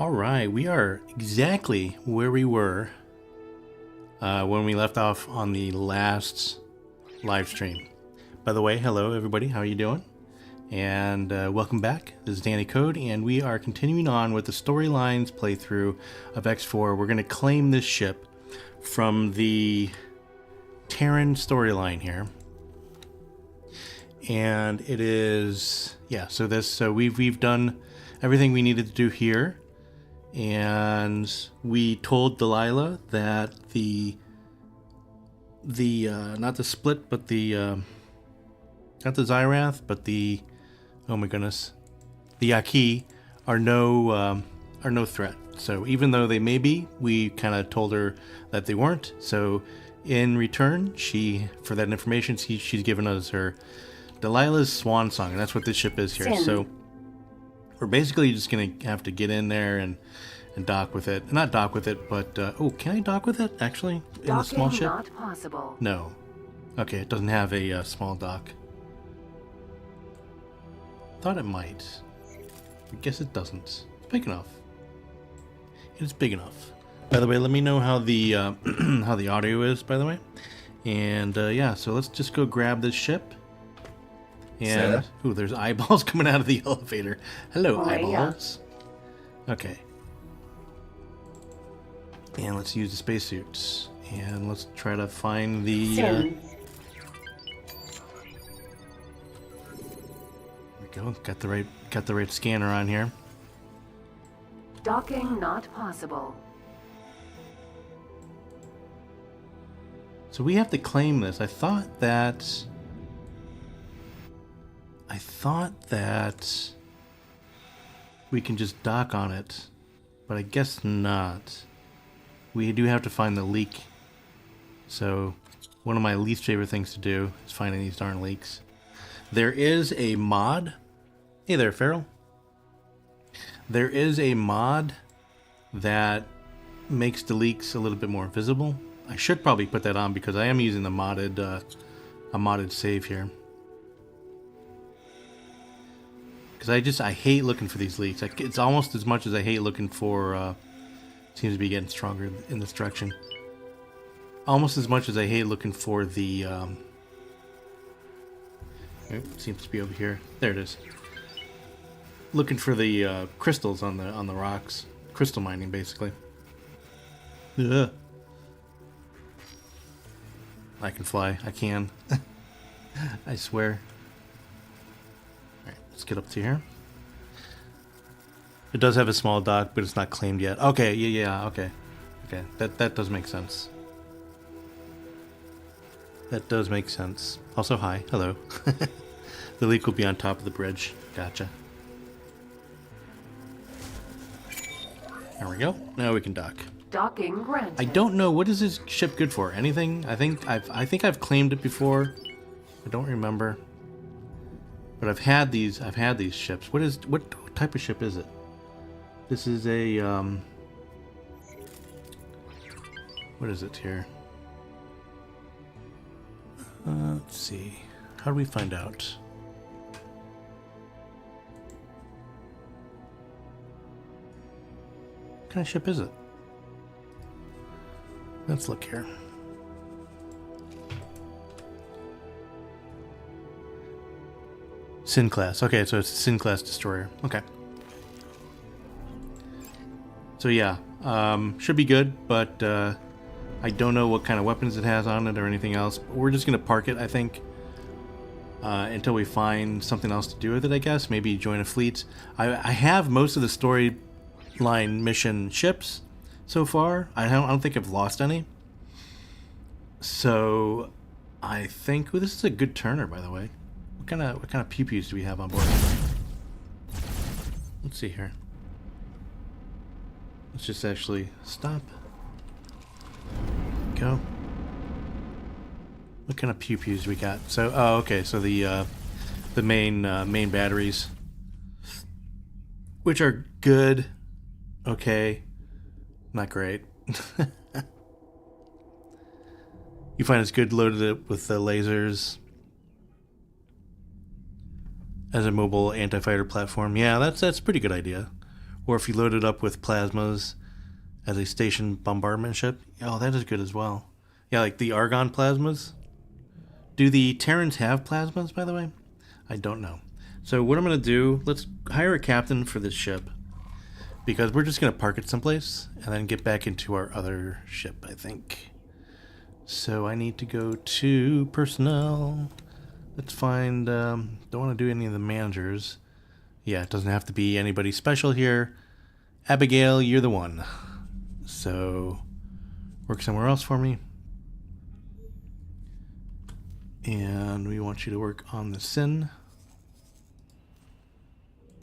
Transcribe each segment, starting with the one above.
Alright, we are exactly where we were when we left off on the last live stream. By the way, hello everybody, how are you doing? And welcome back. This is Danny Code, and we are continuing on with the storylines playthrough of X4. We're going to claim this ship from the Terran storyline here. And it is, yeah, so we've done everything we needed to do here. And we told Delilah that the not the split, but the not the Zyrath, but the, oh my goodness, the Yaqui are no threat. So even though they may be, we kind of told her that they weren't. So in return, for that information, she's given us her Delilah's swan song, and that's what this ship is here. So we're basically just gonna have to get in there and dock with it. Not dock with it, but oh, can I dock with it actually in the small ship? Not possible. No. Okay, it doesn't have a small dock. Thought it might. I guess it doesn't. It's big enough. It's big enough. By the way, let me know how the how the audio is. By the way, and yeah, so let's just go grab this ship. And ooh, there's eyeballs coming out of the elevator. Hello, eyeballs. Okay. And let's use the spacesuits. And let's try to find the. There we go. Got the right scanner on here. Docking not possible. So we have to claim this. I thought that we can just dock on it, but I guess not. We do have to find the leak. So one of my least favorite things to do is finding these darn leaks. There is a mod. Hey there, Farrell. There is a mod that makes the leaks a little bit more visible. I should probably put that on because I am using the modded a modded save here. Because I hate looking for these leaks. It's almost as much as I hate looking for. Seems to be getting stronger in this direction. Almost as much as I hate looking for the. Seems to be over here. There it is. Looking for the crystals on the rocks. Crystal mining, basically. Ugh. I can fly. I can. I swear. Alright, let's get up to here. It does have a small dock, but it's not claimed yet. Okay, yeah, okay. Okay, that does make sense. That does make sense. Also, hi. Hello. The leak will be on top of the bridge. Gotcha. There we go. Now we can dock. Docking granted. I don't know, what is this ship good for? Anything? I think I've claimed it before. I don't remember. But I've had these ships. What type of ship is it? This is a what is it here? Let's see. How do we find out? What kind of ship is it? Let's look here. Sin class. Okay, so it's a Sin class destroyer. Okay. So yeah, should be good, but I don't know what kind of weapons it has on it or anything else. We're just going to park it, I think, until we find something else to do with it, I guess. Maybe join a fleet. I have most of the storyline mission ships so far. I don't think I've lost any. So I think... Ooh, this is a good turner, by the way. What kind of pew-pews do we have on board? Let's see here. Let's just actually stop. Go. What kind of pew-pews we got? So, oh, okay. So the main batteries, which are good, okay, not great. You find it's good loaded up with the lasers as a mobile anti-fighter platform. Yeah, that's a pretty good idea. Or if you load it up with plasmas as a station bombardment ship. Oh, that is good as well. Yeah, like the Argon plasmas. Do the Terrans have plasmas, by the way? I don't know. So what I'm going to do, let's hire a captain for this ship. Because we're just going to park it someplace and then get back into our other ship, I think. So I need to go to personnel. Let's find, don't want to do any of the managers. Yeah, it doesn't have to be anybody special here. Abigail, you're the one. So work somewhere else for me. And we want you to work on the Sin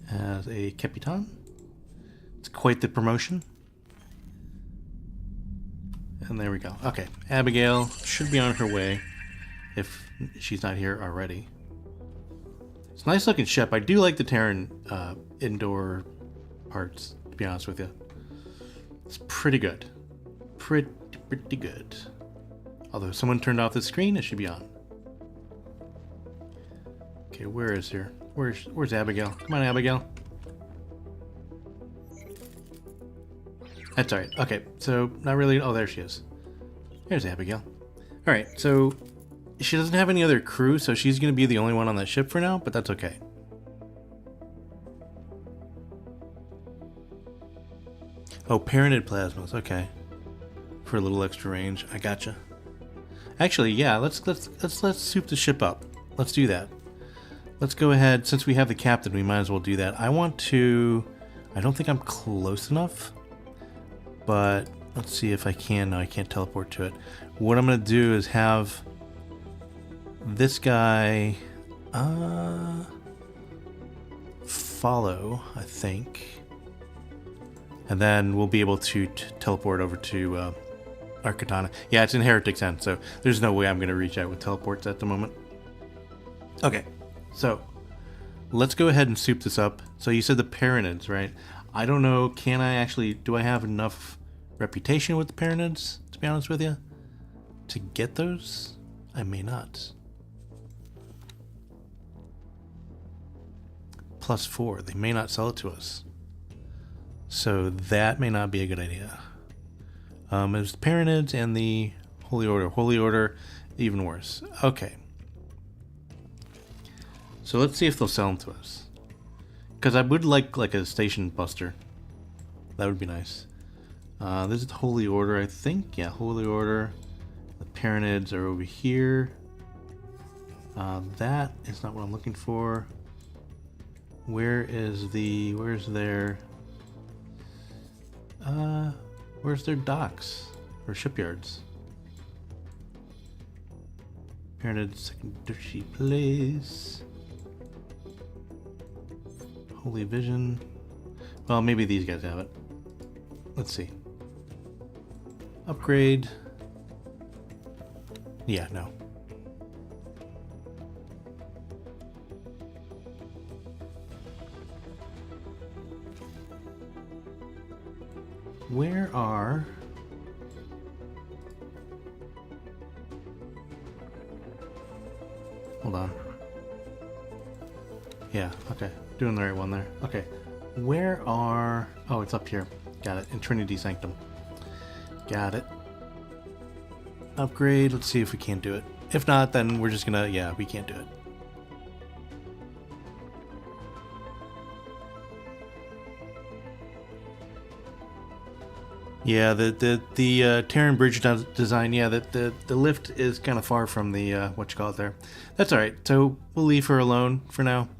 as a Capitan. It's quite the promotion. And there we go. Okay, Abigail should be on her way if she's not here already. It's a nice looking ship. I do like the Terran indoor parts, to be honest with you. It's pretty good. Pretty good. Although if someone turned off the screen, it should be on. Okay, where is her? Where's Abigail? Come on, Abigail. That's alright. Okay, so not really. Oh, there she is. There's Abigail. Alright, so she doesn't have any other crew, so she's going to be the only one on that ship for now, but that's okay. Oh, parented plasmas. Okay. For a little extra range. I gotcha. Actually, yeah, let's soup the ship up. Let's do that. Let's go ahead. Since we have the captain, we might as well do that. I don't think I'm close enough. But let's see if I can. No, I can't teleport to it. What I'm going to do is have this guy follow, I think. And then we'll be able to teleport over to our katana. Yeah, it's in Heretic's End, so there's no way I'm going to reach out with teleports at the moment. Okay, so let's go ahead and soup this up. So you said the Paranids, right? I don't know, do I have enough reputation with the Paranids, to be honest with you, to get those? I may not. +4, they may not sell it to us. So that may not be a good idea. There's the Paranids and the Holy Order. Holy Order, even worse. Okay. So let's see if they'll sell them to us. Because I would like a station buster. That would be nice. This is the Holy Order, I think. Yeah, Holy Order. The Paranids are over here. That is not what I'm looking for. Where's their docks or shipyards? Paranid secondary place. Holy Vision. Well, maybe these guys have it. Let's see. Upgrade. Yeah, no. Where are... Hold on. Yeah, okay. Doing the right one there. Okay. Where are... Oh, it's up here. Got it. In Trinity Sanctum. Got it. Upgrade. Let's see if we can't do it. If not, then we're just gonna... Yeah, we can't do it. Yeah, the Terran bridge design, yeah, the lift is kind of far from the, what you call it there. That's alright, so we'll leave her alone for now.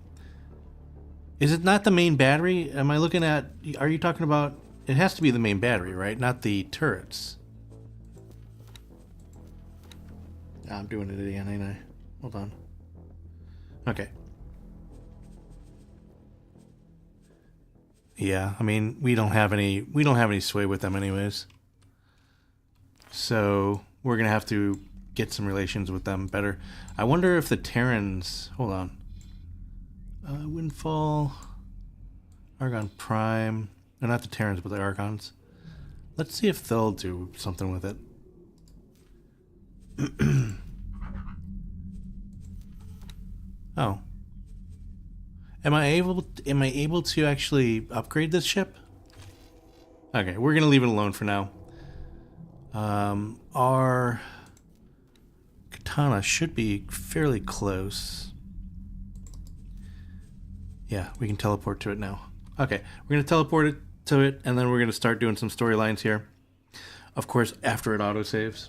Is it not the main battery? Am I looking at, are you talking about, it has to be the main battery, right? Not the turrets. I'm doing it again, ain't I? Hold on. Okay. Yeah, I mean, we don't have any sway with them anyways. So we're gonna have to get some relations with them better. I wonder if the Terrans, hold on. Windfall, Argon Prime. They're not the Terrans, but the Argons. Let's see if they'll do something with it. Oh. Am I able to actually upgrade this ship Okay, we're gonna leave it alone for now. Our katana should be fairly close. Yeah, we can teleport to it now. Okay, we're gonna teleport it to it, and then we're gonna start doing some storylines here. Of course, after it autosaves.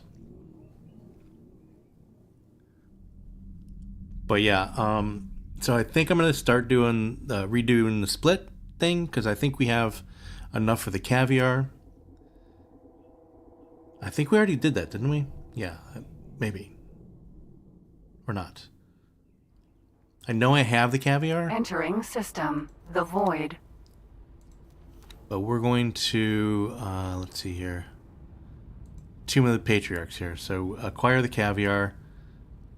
But yeah, so I think I'm gonna start doing redoing the split thing because I think we have enough for the caviar. I think we already did that, didn't we? Yeah, maybe. Or not. I know I have the caviar. Entering system. The void. But we're going to, let's see here. Tomb of the Patriarchs here. So acquire the caviar.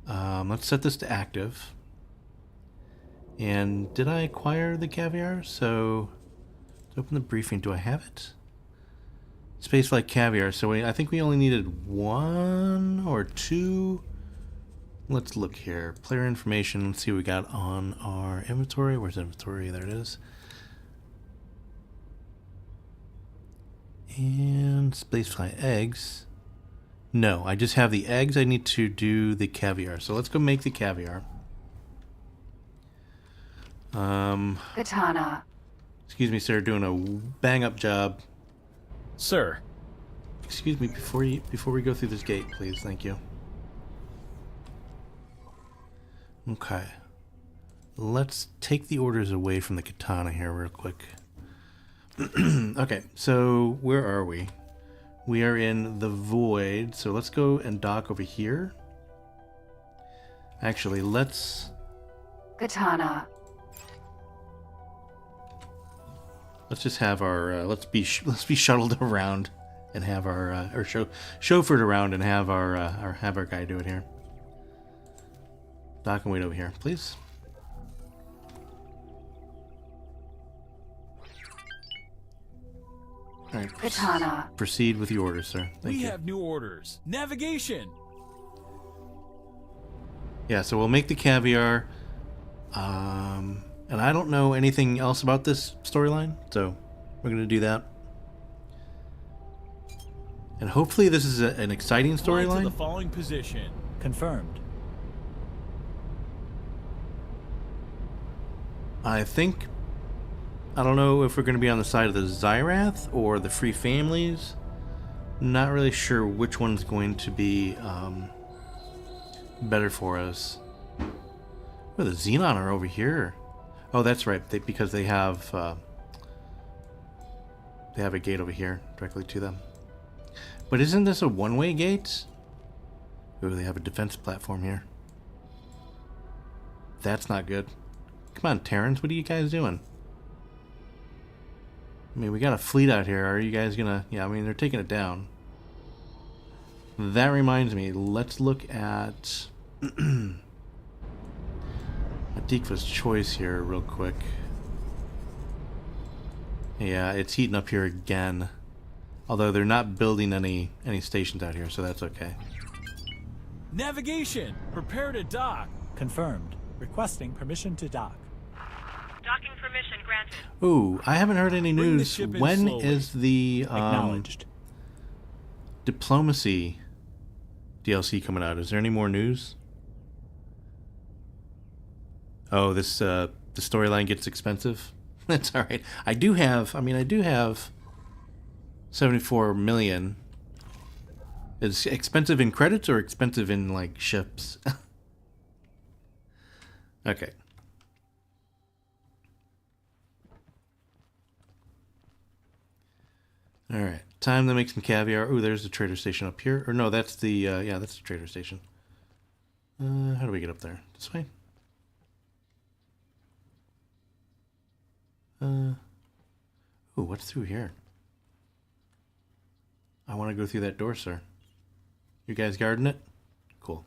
Let's set this to active. And did I acquire the caviar? So let's open the briefing. Do I have it? Spaceflight caviar. So I think we only needed 1 or 2. Let's look here. Player information. Let's see what we got on our inventory. Where's inventory? There it is. And spaceflight eggs. No, I just have the eggs. I need to do the caviar. So let's go make the caviar. Katana. Excuse me, sir. Doing a bang up job. Sir. Excuse me before we go through this gate, please. Thank you. Okay. Let's take the orders away from the katana here real quick. Okay, so where are we? We are in the void, so let's go and dock over here. Actually, let's... Katana. Let's just have our... let's be shuttled around and have our... or chauffeured around and have our guy do it here. Dock and wait over here, please. All right. Katana. Proceed with the orders, sir. Thank you. We have new orders. Navigation. Yeah, so we'll make the caviar. And I don't know anything else about this storyline, so we're going to do that. And hopefully this is an exciting Fly to storyline. the following position. Confirmed. I think... I don't know if we're going to be on the side of the Zyrath or the Free Families. Not really sure which one's going to be better for us. Oh, the Xenon are over here. Oh, that's right. Because they have a gate over here directly to them. But isn't this a one-way gate? Oh, they have a defense platform here. That's not good. Come on, Terrans. What are you guys doing? I mean, we got a fleet out here. Are you guys gonna... Yeah, I mean, they're taking it down. That reminds me. Let's look at... Adikva's choice here real quick. Yeah, it's heating up here again. Although they're not building any stations out here, so that's okay. Navigation. Prepare to dock. Confirmed. Requesting permission to dock. Docking permission granted. Ooh, I haven't heard any Bring the news. ship in When slowly. is the Acknowledged. diplomacy DLC coming out? Is there any more news? Oh, this the storyline gets expensive. That's all right. I do have 74 million. Is it expensive in credits or expensive in like ships? Okay. All right, time to make some caviar. Oh, there's the trader station up here. Or no, that's the yeah, that's the trader station. How do we get up there? This way? Ooh, what's through here? I want to go through that door, sir. You guys guarding it? Cool.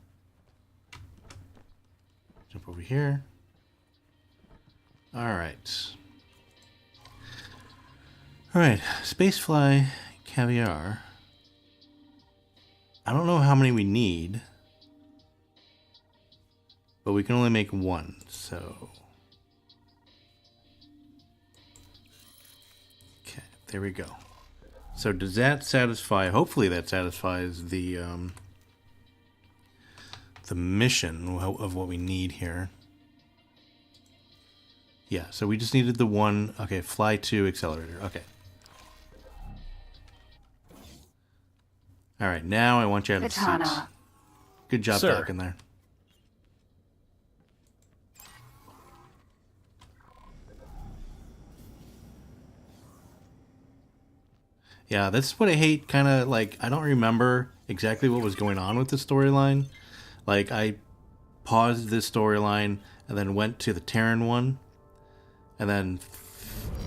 Jump over here. All right. All right, Spacefly caviar. I don't know how many we need, but we can only make one, so. Okay, there we go. So does that satisfy? Hopefully that satisfies the mission of what we need here. Yeah, so we just needed the one. Okay, fly to accelerator. Okay. All right, now I want you out of the seats. Katana. Good job Sir. docking there. Yeah, that's what I hate. Kind of like, I don't remember exactly what was going on with the storyline. Like, I paused this storyline and then went to the Terran one, and then,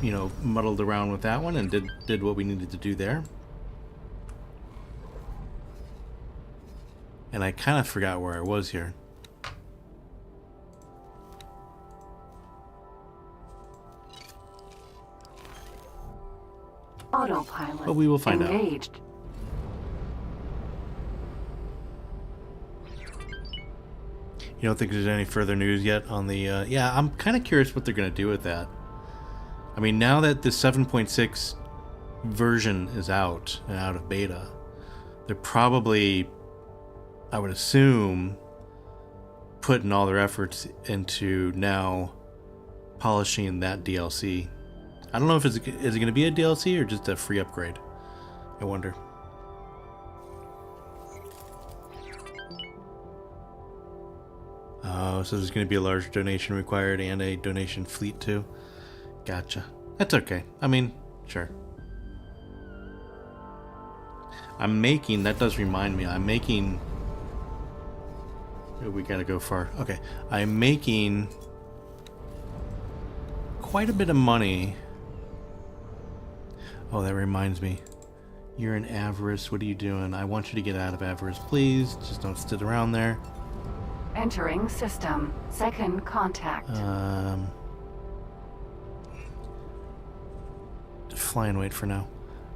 you know, muddled around with that one and did what we needed to do there. And I kind of forgot where I was here. Autopilot. But we will find out. Engaged. You don't think there's any further news yet on the... yeah, I'm kind of curious what they're going to do with that. I mean, now that the 7.6 version is out and out of beta, they're probably, I would assume, putting all their efforts into now polishing that DLC. I don't know if is it going to be a DLC or just a free upgrade. I wonder. Oh, so there's going to be a large donation required and a donation fleet too. Gotcha. That's okay. I mean, sure. I'm making, that does remind me, I'm making... Oh, we gotta go far. Okay. I'm making quite a bit of money. Oh, that reminds me. You're in Avarice. What are you doing? I want you to get out of Avarice, please. Just don't sit around there. Entering system. Second contact. Fly and wait for now.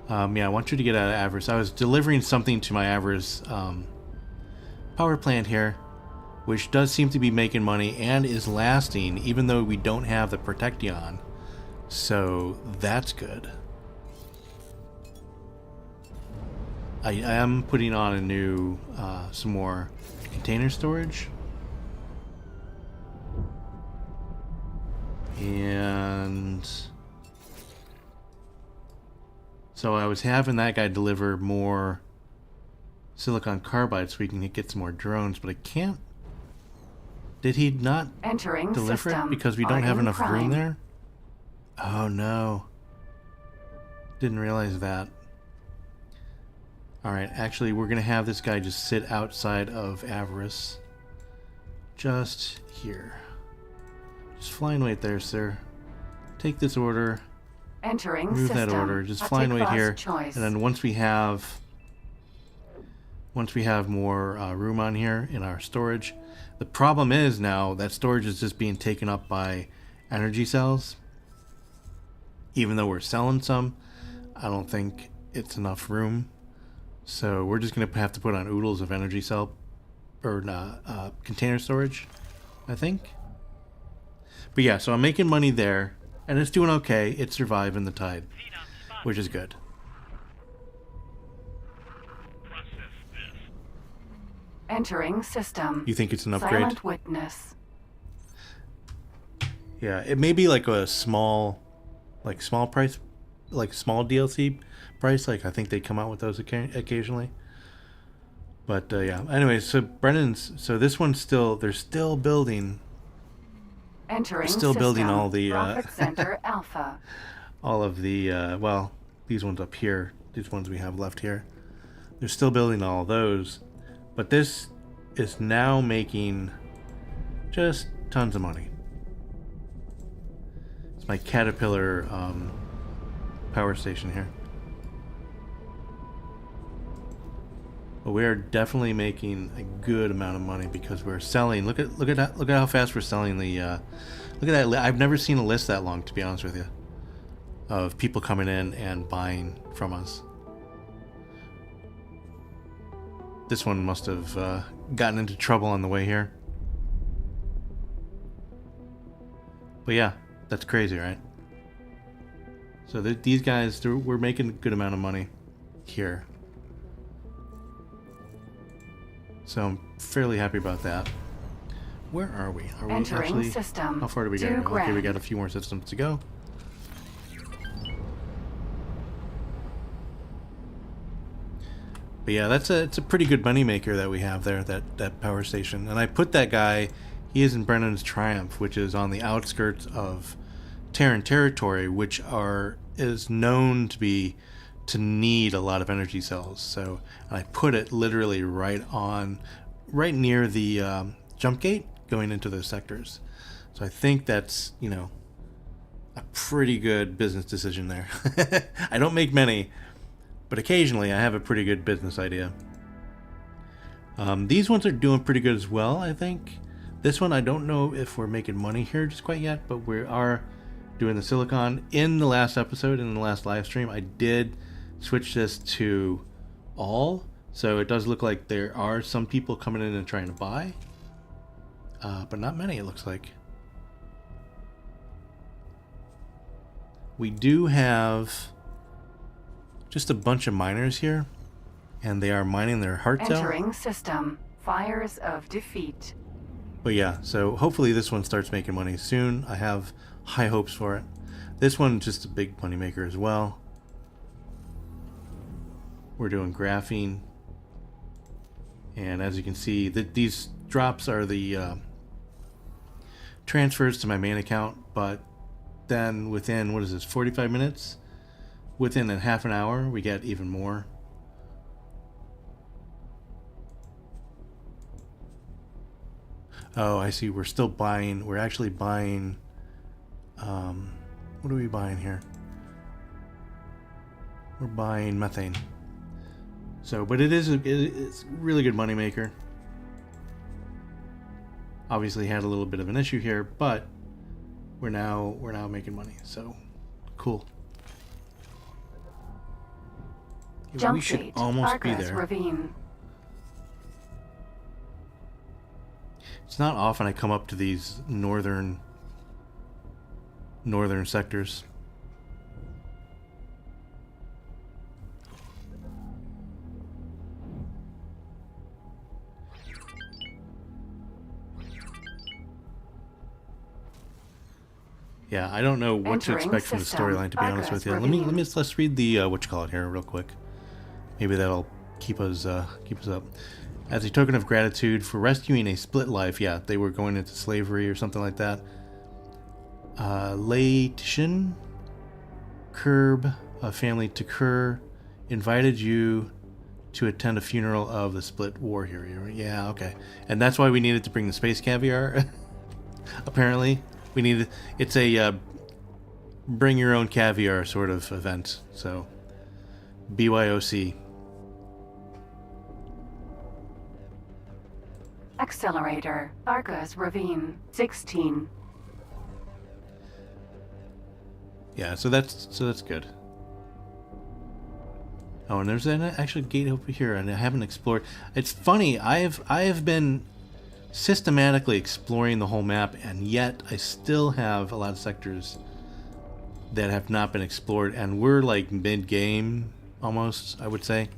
Yeah, I want you to get out of Avarice. I was delivering something to my Avarice power plant here, which does seem to be making money and is lasting, even though we don't have the Protection. So that's good. I am putting on a new, some more container storage. And so I was having that guy deliver more silicon carbide so we can get some more drones, but I can't. Did he not Entering deliver it system. because we don't have Argon enough room prime. there? Oh no. Didn't realize that. Alright, actually we're gonna have this guy just sit outside of Avarice. Just here. Just fly and wait there, sir. Take this order. Entering Move system. that order. Just A fly and tick wait box here. choice. And then once we have more room on here in our storage, the problem is now that storage is just being taken up by energy cells. Even though we're selling some, I don't think it's enough room. So we're just gonna have to put on oodles of energy cell or container storage, I think. But yeah, so I'm making money there, and it's doing okay. It's surviving the tide, which is good. Entering system. You think it's an upgrade? Silent witness. Yeah, it may be like a small price, like small DLC price. Like I think they come out with those occasionally. But yeah. Anyway, so Brennan's. So this one's still. They're still building. Entering Still building system. all the, Rocket Center Alpha. All of the well, these ones up here. These ones we have left here. They're still building all those, but this is now making just tons of money. It's my Caterpillar power station here. But we are definitely making a good amount of money because we're selling. Look at how fast we're selling the. Look at that! I've never seen a list that long, to be honest with you, of people coming in and buying from us. This one must have gotten into trouble on the way here. But yeah, that's crazy, right? So these guys, we're making a good amount of money. here. So I'm fairly happy about that. Where are we? Are we Entering actually... system. How far do we 2 go? Okay, we grand. got a few more systems to go. But yeah, it's a pretty good moneymaker that we have there, that power station. And I put that guy, he is in Brennan's Triumph, which is on the outskirts of Terran territory, which is known to need a lot of energy cells. So I put it literally right near the jump gate going into those sectors. So I think that's, a pretty good business decision there. I don't make many, but occasionally I have a pretty good business idea. These ones are doing pretty good as well, I think. This one, I don't know if we're making money here just quite yet, but we are doing the silicon. In the last episode, in the last live stream, I did switch this to all. So it does look like there are some people coming in and trying to buy. But not many, it looks like. We do have just a bunch of miners here, and they are mining their hearts out. Entering system. Fires of defeat. But yeah, so hopefully this one starts making money soon. I have high hopes for it. This one's just a big money maker as well. We're doing graphene. And as you can see, these drops are the transfers to my main account, but then within, 45 minutes? Within a half an hour, we get even more. Oh, I see. We're still buying. We're actually buying. What are we buying here? We're buying methane. So, but it's a really good moneymaker. Obviously, had a little bit of an issue here, but we're now making money. So, cool. Jump we should gate. almost be Argus there. Ravine. It's not often I come up to these northern sectors. Yeah, I don't know what to Entering expect from the system. storyline, to be honest with you. Let's read the what you call it here real quick. Maybe that'll keep us up. As a token of gratitude for rescuing a split life, yeah, they were going into slavery or something like that. Laetian Curb, a family Takur, invited you to attend a funeral of the split war hero. Yeah, okay. And that's why we needed to bring the space caviar. Apparently, it's a bring your own caviar sort of event. So, BYOC. Accelerator. Argus Ravine. 16. Yeah, so that's good. Oh, and there's an actual gate over here, and I haven't explored. It's funny. I have been systematically exploring the whole map, and yet I still have a lot of sectors that have not been explored, and we're like mid-game almost, I would say.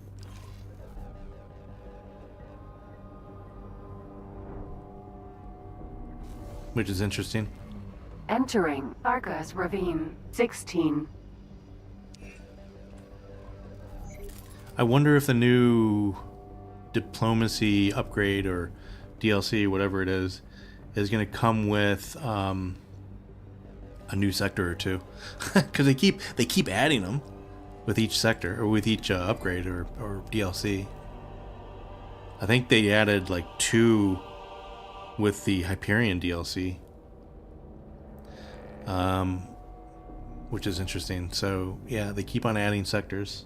Which is interesting. Entering Argus Ravine. 16. I wonder if the new diplomacy upgrade or DLC, whatever it is going to come with a new sector or two, because they keep adding them with each sector or with each upgrade or DLC. I think they added like 2 with the Hyperion DLC, which is interesting. So yeah, they keep on adding sectors.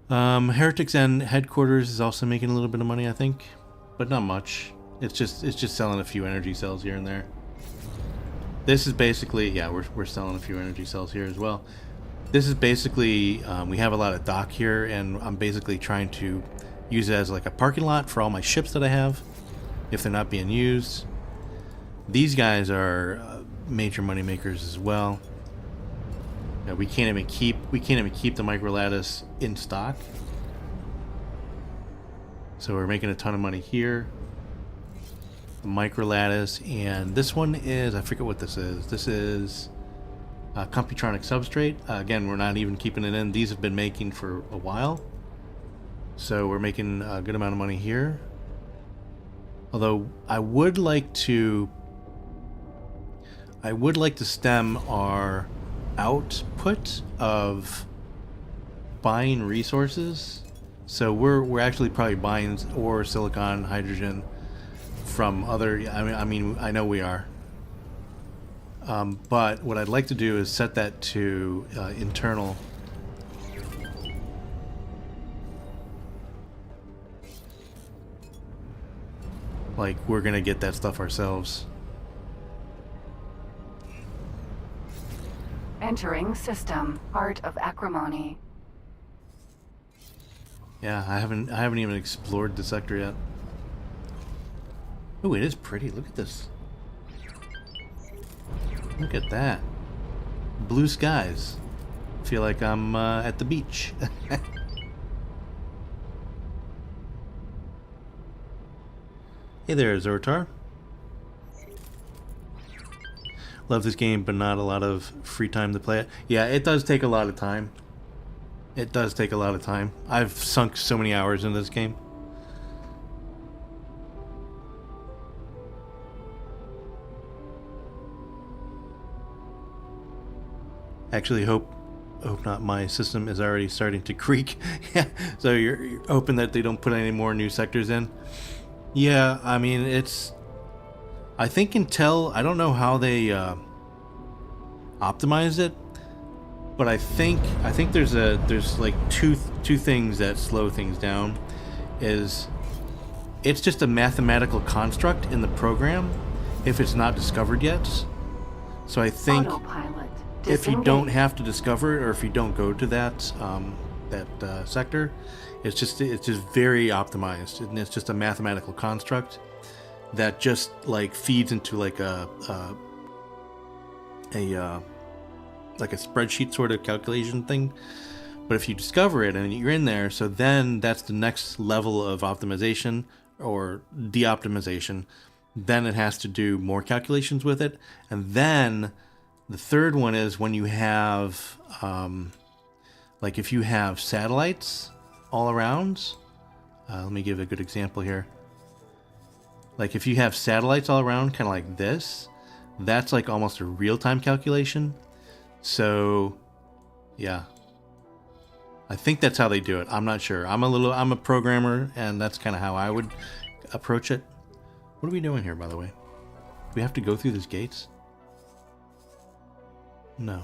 Heretics and Headquarters is also making a little bit of money, I think, but not much. It's just selling a few energy cells here and there. This is basically, yeah, we're selling a few energy cells here as well. This is basically, we have a lot of dock here, and I'm basically trying to use it as like a parking lot for all my ships that I have, if they're not being used. These guys are major money makers as well. Yeah, we can't even keep the micro lattice in stock. So we're making a ton of money here. The micro lattice, and this one is, I forget what this is. This is Computronic substrate. Again, we're not even keeping it in. These have been making for a while. So we're making a good amount of money here. Although I would like to stem our output of buying resources. So we're actually probably buying ore, silicon, hydrogen from other. I mean, I know we are. But what I'd like to do is set that to internal. Like, we're gonna get that stuff ourselves. Entering system. Art of acrimony. Yeah, I haven't even explored the sector yet. Oh, it is pretty. Look at this. Look at that. Blue skies. Feel like I'm at the beach. Hey there, Zortar. Love this game, but not a lot of free time to play it. Yeah, it does take a lot of time. It does take a lot of time. I've sunk so many hours in this game. Actually, hope not. My system is already starting to creak. Yeah, so you're hoping that they don't put any more new sectors in. Yeah, I mean, it's. I think Intel. I don't know how they optimized it, but I think there's like two things that slow things down. Is it's just a mathematical construct in the program if it's not discovered yet. So I think Autopilot. if you Disengage. don't have to discover it, or if you don't go to that sector, it's just very optimized, and it's just a mathematical construct that just like feeds into like a spreadsheet sort of calculation thing. But if you discover it and you're in there, so then that's the next level of optimization or de-optimization. Then it has to do more calculations with it, and then the third one is when you have like if you have satellites all around. Let me give a good example here. Like if you have satellites all around, kind of like this, that's like almost a real-time calculation. So, yeah. I think that's how they do it. I'm not sure. I'm a programmer, and that's kind of how I would approach it. What are we doing here, by the way? Do we have to go through these gates? No.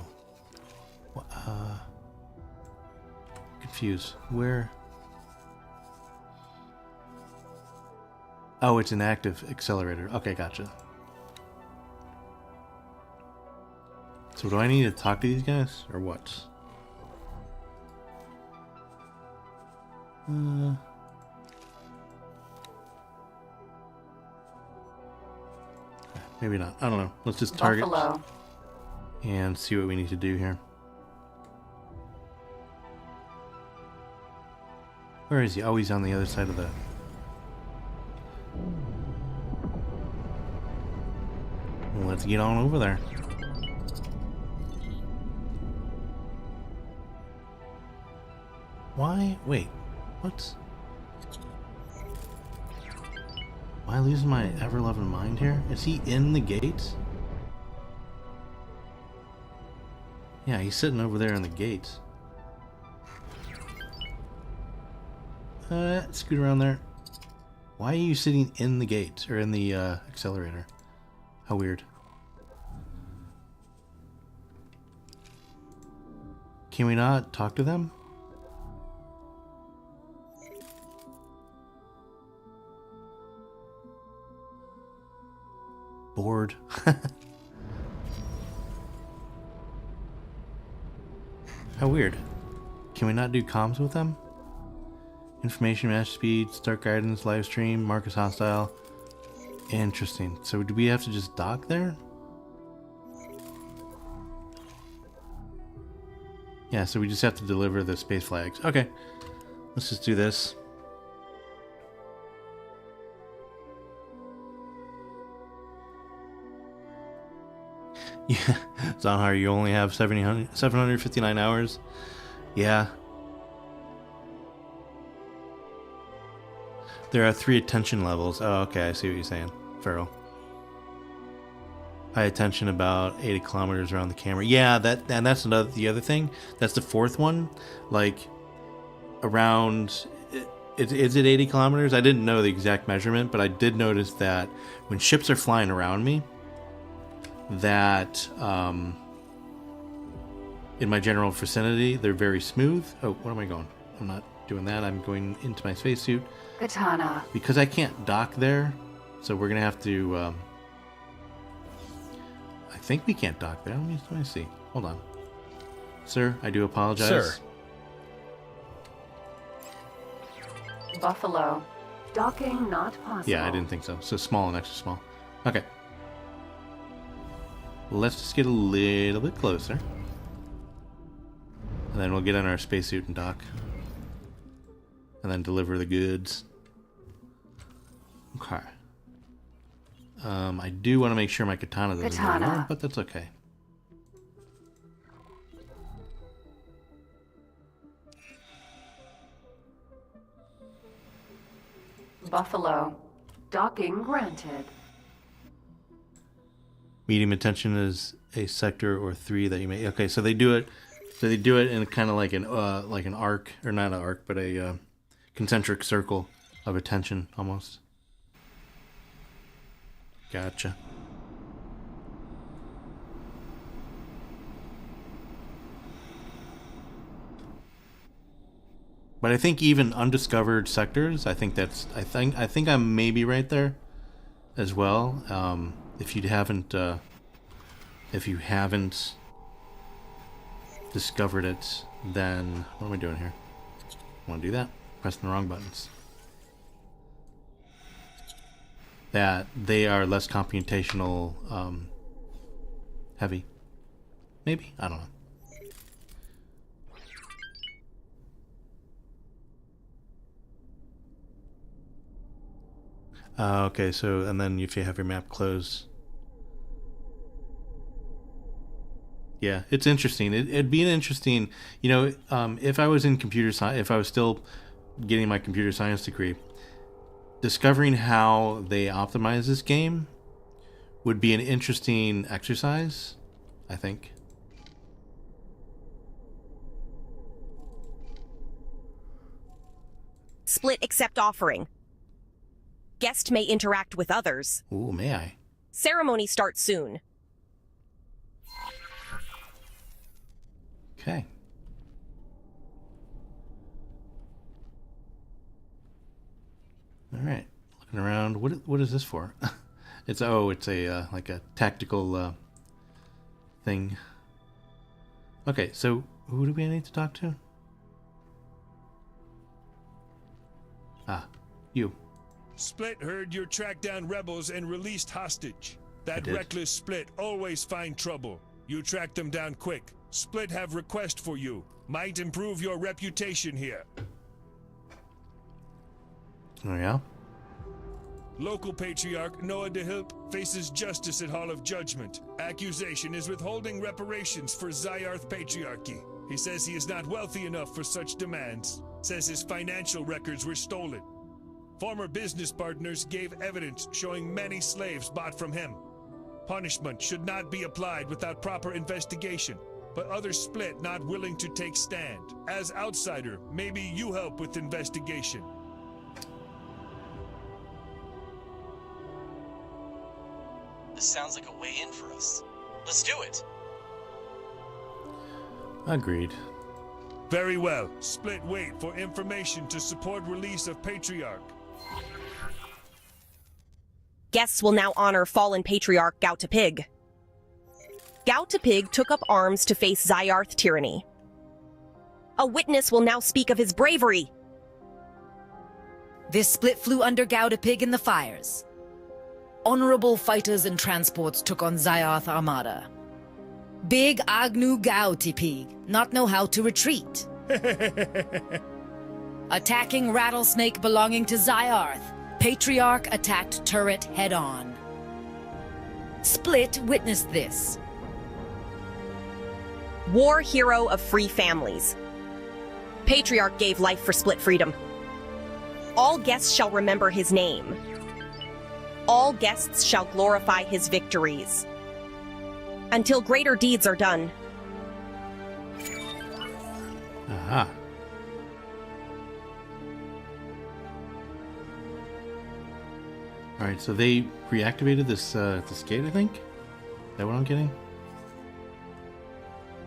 Confused. Where? Oh, it's an active accelerator. Okay, gotcha. So do I need to talk to these guys, or what? Maybe not. I don't know. Let's just target Buffalo. and see what we need to do here. Where is he? Oh, he's on the other side of the... Well, let's get on over there. Why? Wait. What? Am I losing my ever-loving mind here? Is he in the gates? Yeah, he's sitting over there in the gates. Scoot around there. Why are you sitting in the gates, or in the accelerator? How weird. Can we not talk to them? Bored. How weird. Can we not do comms with them? Information match speed, start guidance, live stream, mark as hostile. Interesting. So do we have to just dock there? Yeah, so we just have to deliver the space flags. Okay. Let's just do this. Yeah, Zonhar, you only have 759 hours. Yeah. There are 3 attention levels. Oh, okay, I see what you're saying, Farrell. High attention about 80 kilometers around the camera. Yeah, that's the other thing. That's the 4th one. Like, around... Is it 80 kilometers? I didn't know the exact measurement, but I did notice that when ships are flying around me, that in my general vicinity, they're very smooth. Oh, where am I going? I'm not doing that. I'm going into my spacesuit. Katana. Because I can't dock there, so we're going to have to... I think we can't dock there. Let me see. Hold on. Sir, I do apologize. Sir. Buffalo. Docking not possible. Yeah, I didn't think so. So small and extra small. Okay. Let's just get a little bit closer. And then we'll get in our spacesuit and dock. And then deliver the goods. Okay. I do want to make sure my katana doesn't go anywhere, but that's okay. Buffalo. Docking granted. Medium attention is a sector or 3 that you may... Okay, so they do it. So they do it in kind of like an arc, or not an arc, but a concentric circle of attention, almost. Gotcha. But I think even undiscovered sectors, I think I'm maybe right there as well. If you haven't discovered it, then what am I doing here? I want to do that. Pressing the wrong buttons. That they are less computational heavy. Maybe? I don't know. Okay, so, and then if you have your map closed. Yeah, it's interesting. It'd be an interesting, if I was in computer science, if I was still getting my computer science degree, discovering how they optimize this game would be an interesting exercise, I think. Split accept offering. Guest may interact with others. Ooh, may I? Ceremony starts soon. Okay. All right. Looking around. What is this for? It's a like a tactical thing. Okay, so who do we need to talk to? Ah, you. Split heard you tracked down rebels and released hostage. That reckless Split always find trouble. You track them down quick. Split have request for you. Might improve your reputation here. Oh yeah? Local patriarch Noah DeHilp faces justice at Hall of Judgment. Accusation is withholding reparations for Zyarth Patriarchy. He says he is not wealthy enough for such demands. Says his financial records were stolen. Former business partners gave evidence showing many slaves bought from him. Punishment should not be applied without proper investigation, but others Split not willing to take stand. As outsider, maybe you help with investigation. This sounds like a way in for us. Let's do it. Agreed. Very well. Split wait for information to support release of Patriarch. Guests will now honor fallen patriarch Gautapig. Gautapig took up arms to face Zyarth tyranny. A witness will now speak of his bravery. This Split flew under Gautapig in the fires. Honorable fighters and transports took on Zyarth Armada. Big Agnu Gauti Pig not know how to retreat. Attacking rattlesnake belonging to Zyarth. Patriarch attacked turret head-on. Split witnessed this. War hero of free families. Patriarch gave life for split freedom. All guests shall remember his name. All guests shall glorify his victories. Until greater deeds are done. Aha. Alright, so they reactivated this gate, I think? Is that what I'm getting?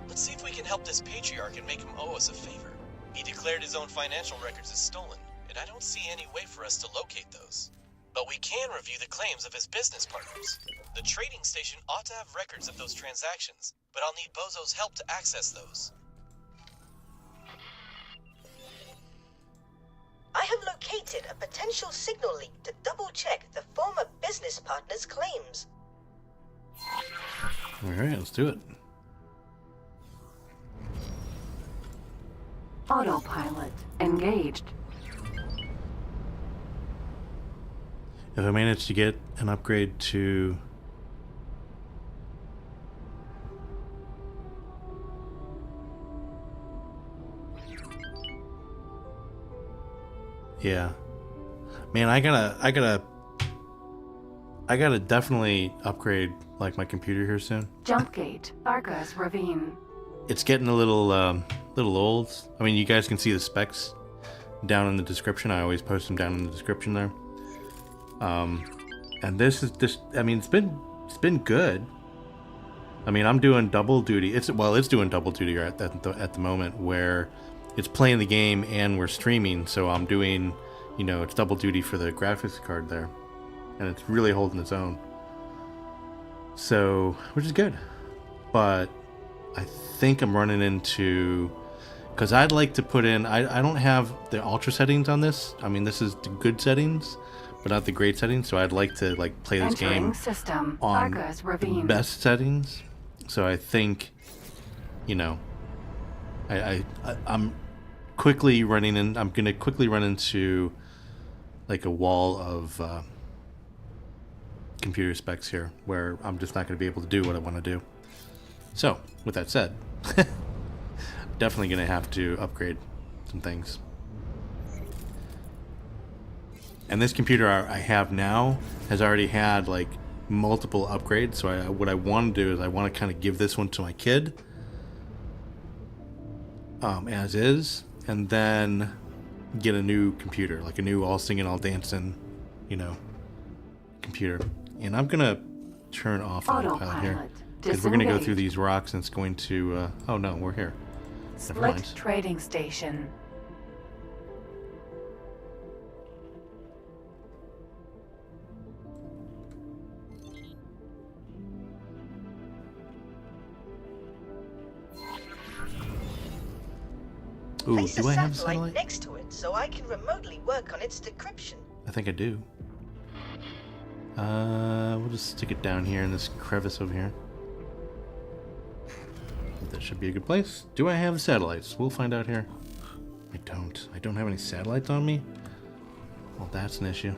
Let's see if we can help this patriarch and make him owe us a favor. He declared his own financial records as stolen, and I don't see any way for us to locate those. But we can review the claims of his business partners. The trading station ought to have records of those transactions, but I'll need Bozo's help to access those. I have located a potential signal leak to double-check the former business partner's claims. Alright, let's do it. Autopilot engaged. If I manage to get an upgrade to... Yeah. Man, I gotta definitely upgrade like my computer here soon. Jump gate. Argus Ravine. It's getting a little old. I mean, you guys can see the specs down in the description. I always post them down in the description there. And this is just, I mean, it's been good. I mean, I'm doing double duty. It's doing double duty at the moment where it's playing the game and we're streaming. So I'm doing, you know, it's double duty for the graphics card there, and it's really holding its own. So, which is good. But I think I'm running into, because I'd like to put in, I don't have the ultra settings on this. I mean, this is the good settings, but not the great settings. So I'd like to like play this game system. on Argus Ravine. best settings. So I think, you know, I'm quickly running in. I'm gonna quickly run into like a wall of computer specs here, where I'm just not gonna be able to do what I want to do. So with that said, definitely gonna have to upgrade some things. And this computer I have now has already had like multiple upgrades. So what I want to do is I want to kind of give this one to my kid as is, and then get a new computer, like a new all singing, all dancing, you know, computer. And I'm gonna turn off autopilot here because we're gonna go through these rocks and it's going to. Oh no, we're here. Never mind. Split trading station. Ooh, Place do a I have a satellite satellite? next to it so I can remotely work on its decryption. I think I do. We'll just stick it down here in this crevice over here. That should be a good place. Do I have the satellites? We'll find out here. I don't. I don't have any satellites on me. Well, that's an issue.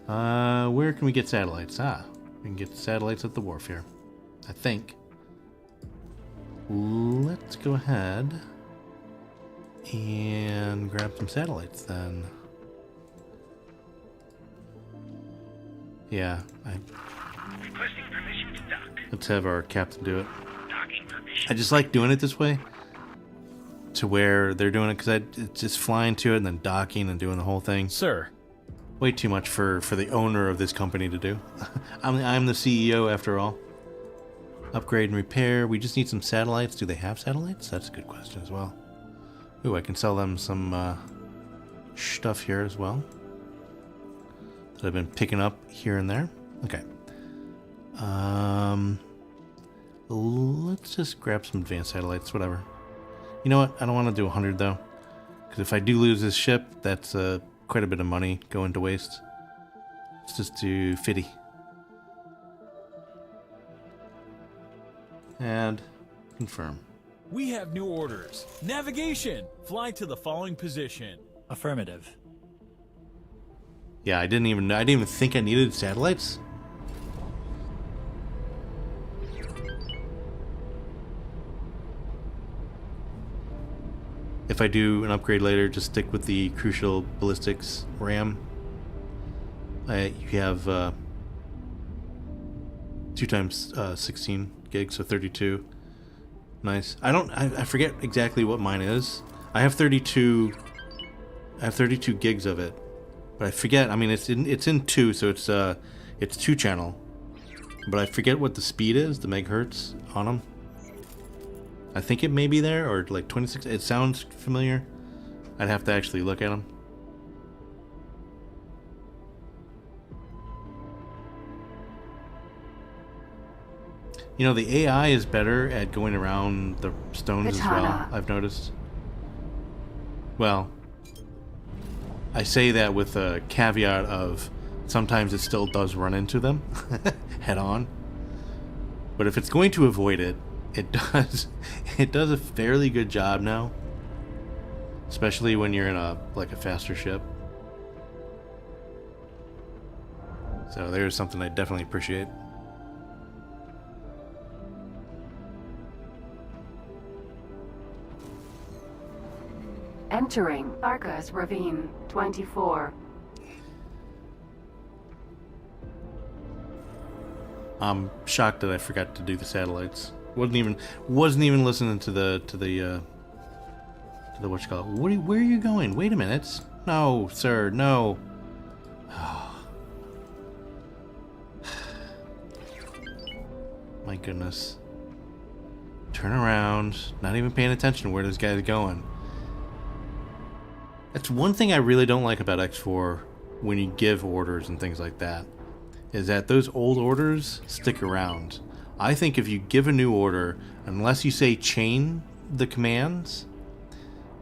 Where can we get satellites? Ah, we can get satellites at the wharf here, I think. Let's go ahead and grab some satellites then. Yeah, Requesting permission to dock. let's have our captain do it. Docking permission. I just like doing it this way, to where they're doing it, because it's just flying to it and then docking and doing the whole thing. Sir. Way too much for the owner of this company to do. I'm the CEO after all. Upgrade and repair. We just need some satellites. Do they have satellites? That's a good question as well. Ooh, I can sell them some stuff here as well that I've been picking up here and there. Okay. Let's just grab some advanced satellites, whatever. You know what? I don't want to do 100 though, because if I do lose this ship, that's quite a bit of money going to waste. Let's just do 50. And confirm. We have new orders. Navigation. Fly to the following position. Affirmative. Yeah, I didn't even think I needed satellites. If I do an upgrade later, just stick with the crucial ballistics RAM. You have 2 times 16 gigs, so 32. Nice. I forget exactly what mine is. I have 32 gigs of it, but I forget. I mean, it's in 2, so it's 2 channel, but I forget what the speed is, the megahertz on them. I think it may be there, or like 26. It sounds familiar. I'd have to actually look at them. You know, the AI is better at going around the stones as well, I've noticed. Well, I say that with a caveat of sometimes it still does run into them head on. But if it's going to avoid it, it does a fairly good job now. Especially when you're in a faster ship. So there's something I definitely appreciate. Entering Argus Ravine 24. I'm shocked that I forgot to do the satellites. Wasn't even listening to the what you call it. Where are you going? Wait a minute. No, sir, no. My goodness. Turn around. Not even paying attention to where this guy's going. That's one thing I really don't like about X4 when you give orders and things like that, is that those old orders stick around. I think if you give a new order, unless you say chain the commands,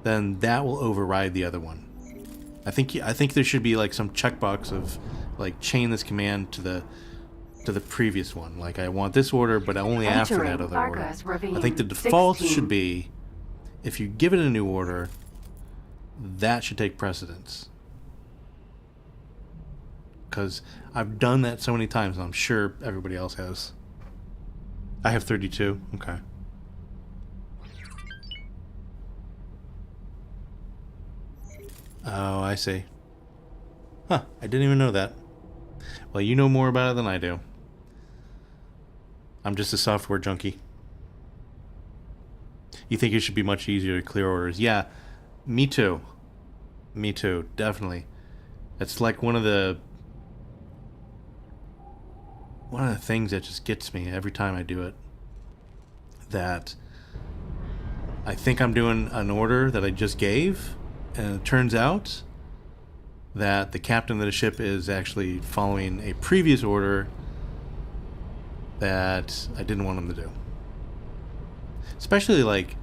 then that will override the other one. I think there should be like some checkbox of like chain this command to the previous one. Like I want this order, but only after that other order. I think the default 16. should be if you give it a new order, that should take precedence. Because I've done that so many times, and I'm sure everybody else has. I have 32. Okay. Oh, I see. Huh, I didn't even know that. Well, you know more about it than I do. I'm just a software junkie. You think it should be much easier to clear orders? Yeah, me too. Me too, definitely. It's like one of the things that just gets me every time I do it. That I think I'm doing an order that I just gave, and it turns out that the captain of the ship is actually following a previous order that I didn't want him to do. Especially like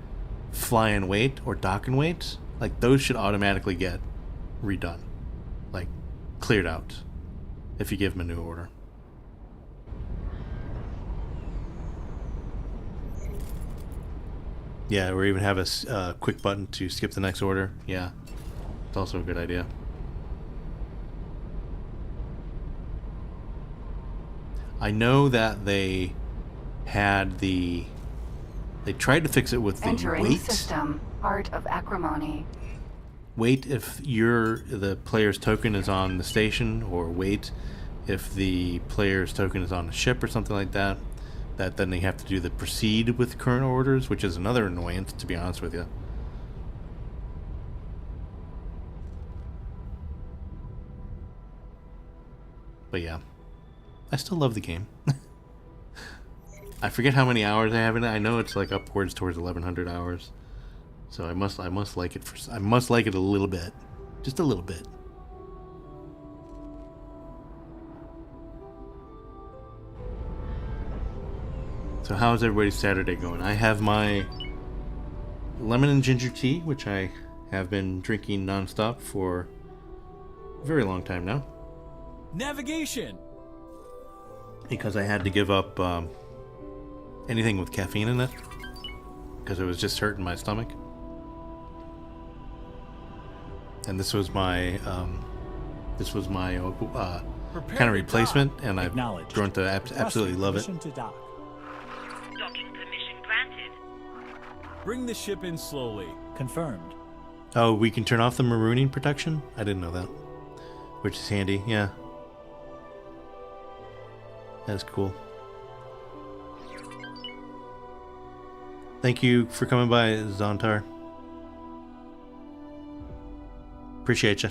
fly and wait or dock and wait. Like those should automatically get redone. Like cleared out if you give them a new order. Yeah, or even have a quick button to skip the next order. Yeah, it's also a good idea. I know that they tried to fix it with the Entering wait. system. Art of acrimony. Wait if the player's token is on the station, or wait if the player's token is on the ship or something like that. That then they have to do the proceed with current orders, which is another annoyance, to be honest with you. But yeah, I still love the game. I forget how many hours I have in it. I know it's like upwards towards 1,100 hours. So I must like it I must like it a little bit, just a little bit. So how's everybody's Saturday going? I have my lemon and ginger tea, which I have been drinking nonstop for a very long time now. Navigation. Because I had to give up anything with caffeine in it because it was just hurting my stomach. And this was my kind of replacement, and I've grown to absolutely love it. Permission to dock. Docking permission granted. Bring the ship in slowly. Confirmed. Oh, we can turn off the marooning protection? I didn't know that. Which is handy, yeah. That's cool. Thank you for coming by, Zontar. Appreciate you.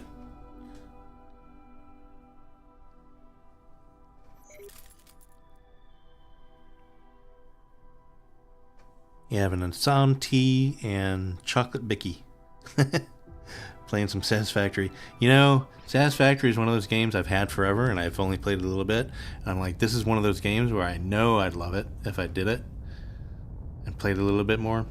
You have an Assam tea and chocolate bicky. Playing some Satisfactory. You know, Satisfactory is one of those games I've had forever, and I've only played it a little bit. And I'm like, this is one of those games where I know I'd love it if I did it and played a little bit more.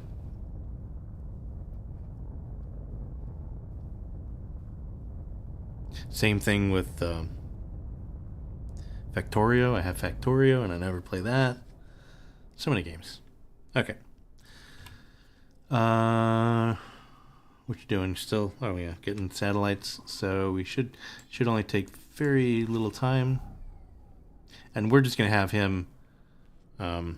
Same thing with Factorio. I have Factorio, and I never play that. So many games. Okay. What you doing? Still? Oh yeah, getting satellites. So we should only take very little time, and we're just gonna have him. What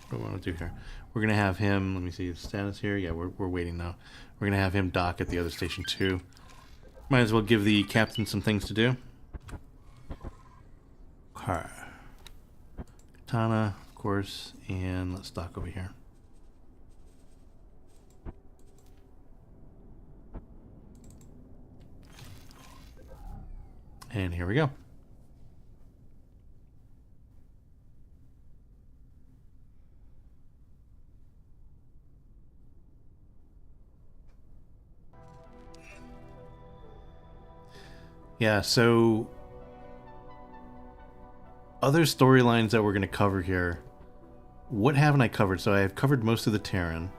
do I want to do here? We're gonna have him. Let me see his status here. Yeah, we're waiting now. We're gonna have him dock at the other station too. Might as well give the captain some things to do. Okay. Katana, of course, and let's dock over here. And here we go. Yeah, so other storylines that we're going to cover here. What haven't I covered? So I have covered most of the Terran.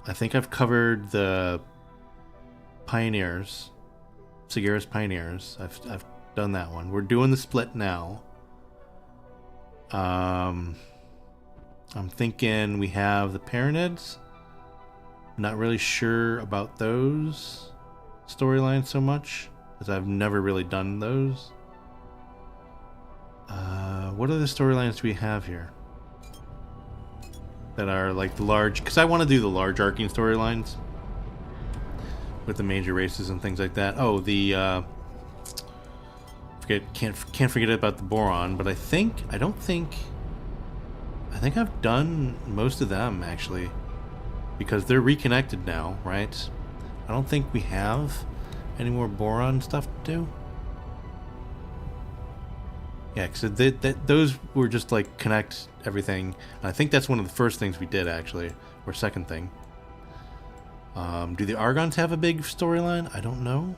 I think I've covered the Pioneers. Sagara's Pioneers. I've done that one. We're doing the split now. I'm thinking we have the Paranids. Not really sure about those storylines so much, because I've never really done those. What other storylines do we have here that are like the large? Because I want to do the large arcing storylines with the major races and things like that. Oh, the can't forget about the Boron, but I think I've done most of them actually, because they're reconnected now, right? I don't think we have any more Boron stuff to do. Yeah, because those were just like connect everything. And I think that's one of the first things we did actually, or second thing. Do the Argons have a big storyline? I don't know.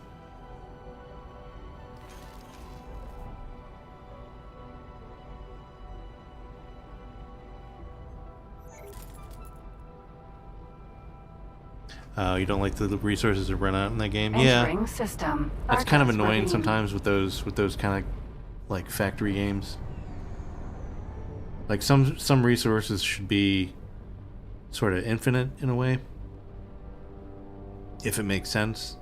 You don't like the resources that run out in that game? Entering Yeah. system. That's kind of Argos annoying ravine. sometimes with those kind of like factory games. Like some resources should be sort of infinite in a way, if it makes sense.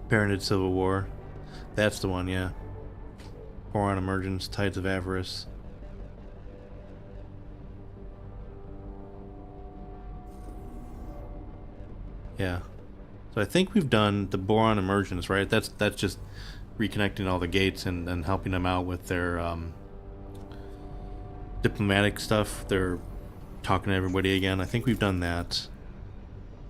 Parented Civil War. That's the one, yeah. Boron Emergence, Tides of Avarice. Yeah. So I think we've done the Boron Emergence, right? That's just reconnecting all the gates and helping them out with their diplomatic stuff. They're talking to everybody again. I think we've done that.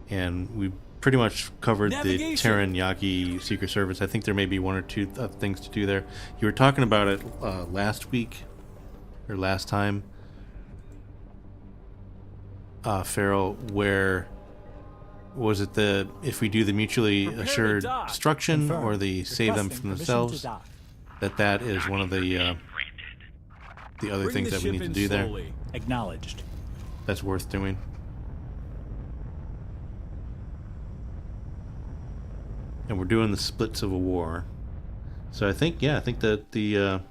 And we pretty much covered the Terran Yaki Secret Service. I think there may be one or two things to do there. You were talking about it last week, or last time, Farrell, where was it if we do the mutually assured destruction Confirmed. or the save them from Requesting themselves, permission that is one of the other Bring things the that we ship need to in do there. slowly. Acknowledged. that's worth doing. And we're doing the split Civil War. So I think, yeah, I think that the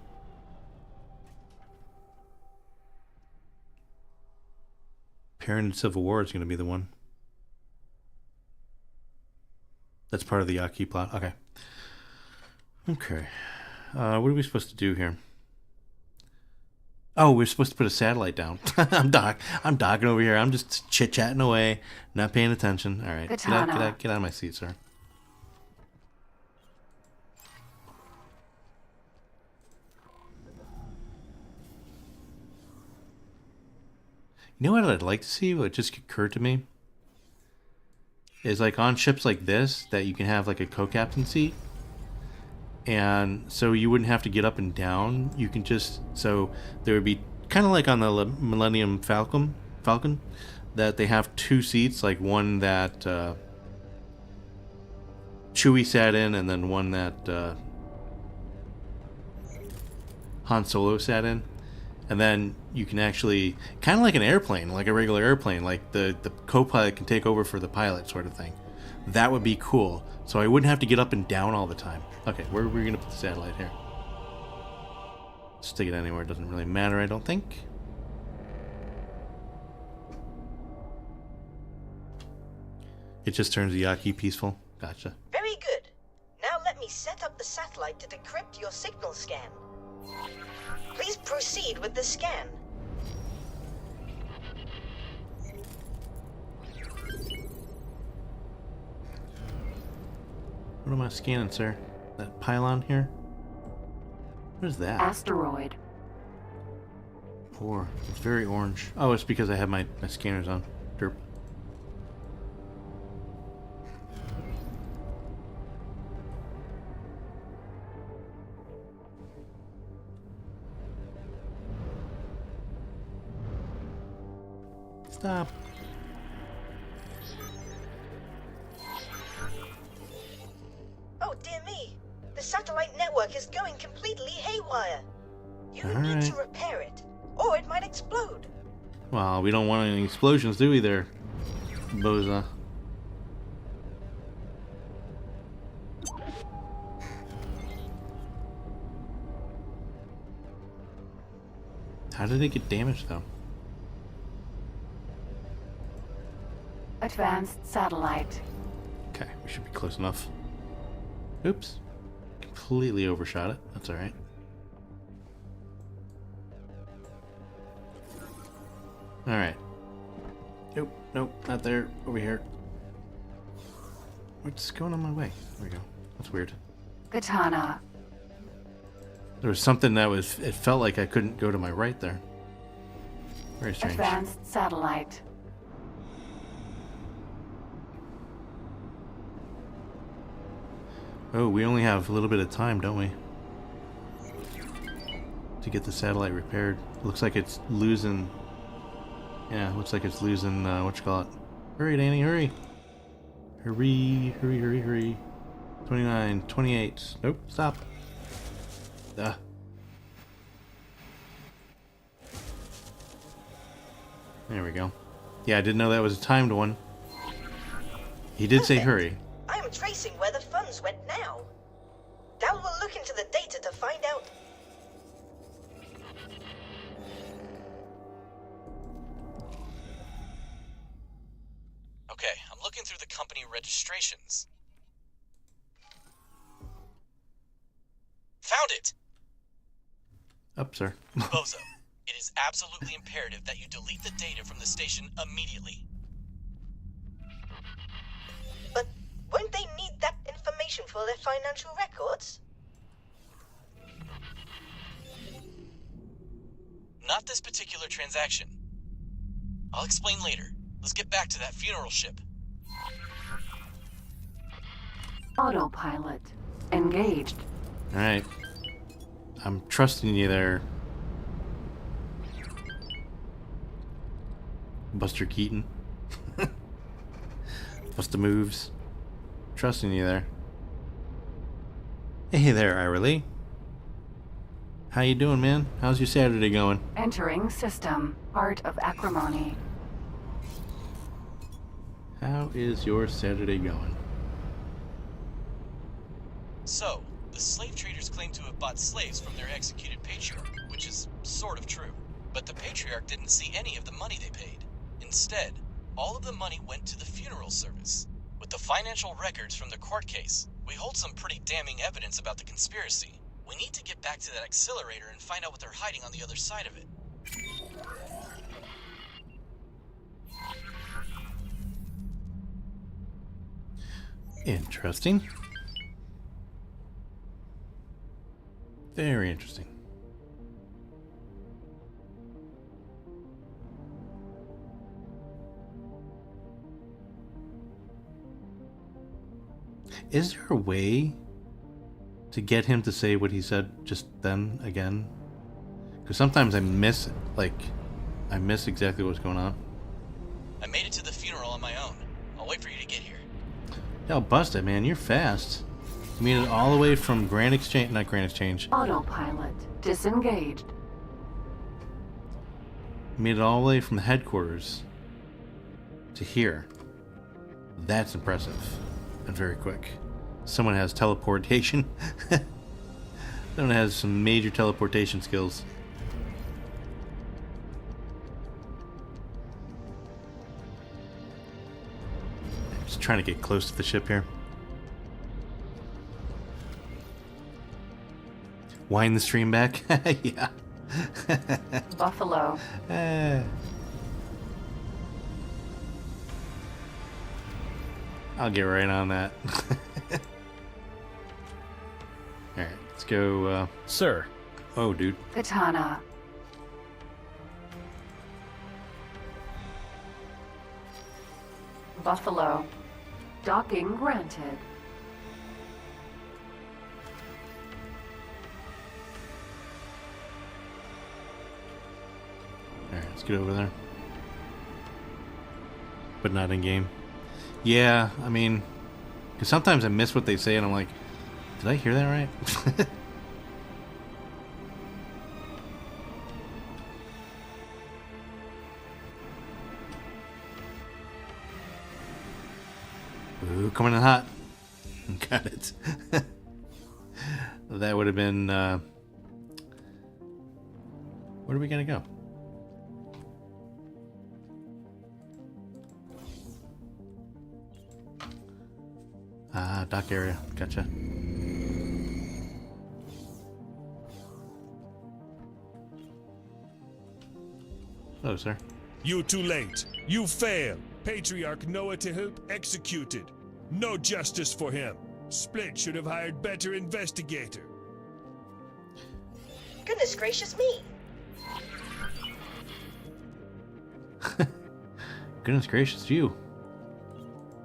Pyramid Civil War is going to be the one. That's part of the Yaqui plot. Okay. Okay. What are we supposed to do here? Oh, we're supposed to put a satellite down. I'm docking over here. I'm just chit-chatting away, not paying attention. All right. Get out of my seat, sir. You know what I'd like to see? What just occurred to me is like on ships like this that you can have like a co-captain seat, and so you wouldn't have to get up and down. You can just, so there would be kind of like on the Millennium Falcon that they have two seats, like one that Chewie sat in, and then one that Han Solo sat in. And then you can actually, kind of like an airplane, like a regular airplane, like the co-pilot can take over for the pilot sort of thing. That would be cool. So I wouldn't have to get up and down all the time. Okay, where are we going to put the satellite here? Stick it anywhere. It doesn't really matter, I don't think. It just turns the Yaqui peaceful. Gotcha. Very good. Now let me set up the satellite to decrypt your signal scan. Please proceed with the scan. What am I scanning, sir? That pylon here? What is that? Asteroid. Or it's very orange. Oh, it's because I have my scanners on. Derp. Stop. Oh dear me. The satellite network is going completely haywire. You All need right. to repair it, or it might explode. Well, we don't want any explosions, do we there, Boza? How did it get damaged, though? Advanced satellite. Okay, we should be close enough. Oops. Completely overshot it. That's alright. Alright. Nope, nope, not there. Over here. What's going on my way? There we go. That's weird. Katana. There was something that was... It felt like I couldn't go to my right there. Very strange. Advanced satellite. Oh, we only have a little bit of time, don't we? To get the satellite repaired. Looks like it's losing... Yeah, looks like it's losing, whatchamacallit. Hurry, Danny, hurry! Hurry, hurry, hurry, hurry. 29, 28. Nope, stop. Duh. There we go. Yeah, I didn't know that was a timed one. He did say hurry. I am tracing where the funds went now. Dal will look into the data to find out. Okay, I'm looking through the company registrations. Found it! Up, sir. Bozo, it is absolutely imperative that you delete the data from the station immediately. But won't they need that information for their financial records? Not this particular transaction. I'll explain later. Let's get back to that funeral ship. Autopilot. Engaged. Alright. I'm trusting you there, Buster Keaton. Buster moves. Trusting you there. Hey there, Ira Lee. How you doing, man? How's your Saturday going? Entering system. Art of acrimony. How is your Saturday going? So, the slave traders claim to have bought slaves from their executed patriarch, which is sort of true. But the patriarch didn't see any of the money they paid. Instead, all of the money went to the funeral service. With the financial records from the court case, we hold some pretty damning evidence about the conspiracy. We need to get back to that accelerator and find out what they're hiding on the other side of it. Interesting. Very interesting. Is there a way to get him to say what he said just then again? Because sometimes I miss exactly what's going on. I made it to the funeral on my own. I'll wait for you to get here. Yo, busted, man. You're fast. You made it all the way from Grand Exchange, not Grand Exchange. Autopilot disengaged. You made it all the way from the headquarters to here. That's impressive. And very quick. Someone has teleportation. Someone has some major teleportation skills. Just trying to get close to the ship here. Wind the stream back? Yeah. Buffalo. I'll get right on that. Alright, let's go, Sir. Oh, dude. Katana. Buffalo. Docking granted. Alright, let's get over there. But not in game. Yeah, I mean, because sometimes I miss what they say and I'm like, did I hear that right? Ooh, coming in hot. Got it. That would have been, where are we gonna go? Ah, dock area. Gotcha. Hello, sir. You too late. You fail. Patriarch Noah to help executed. No justice for him. Split should have hired better investigator. Goodness gracious me. Goodness gracious, you.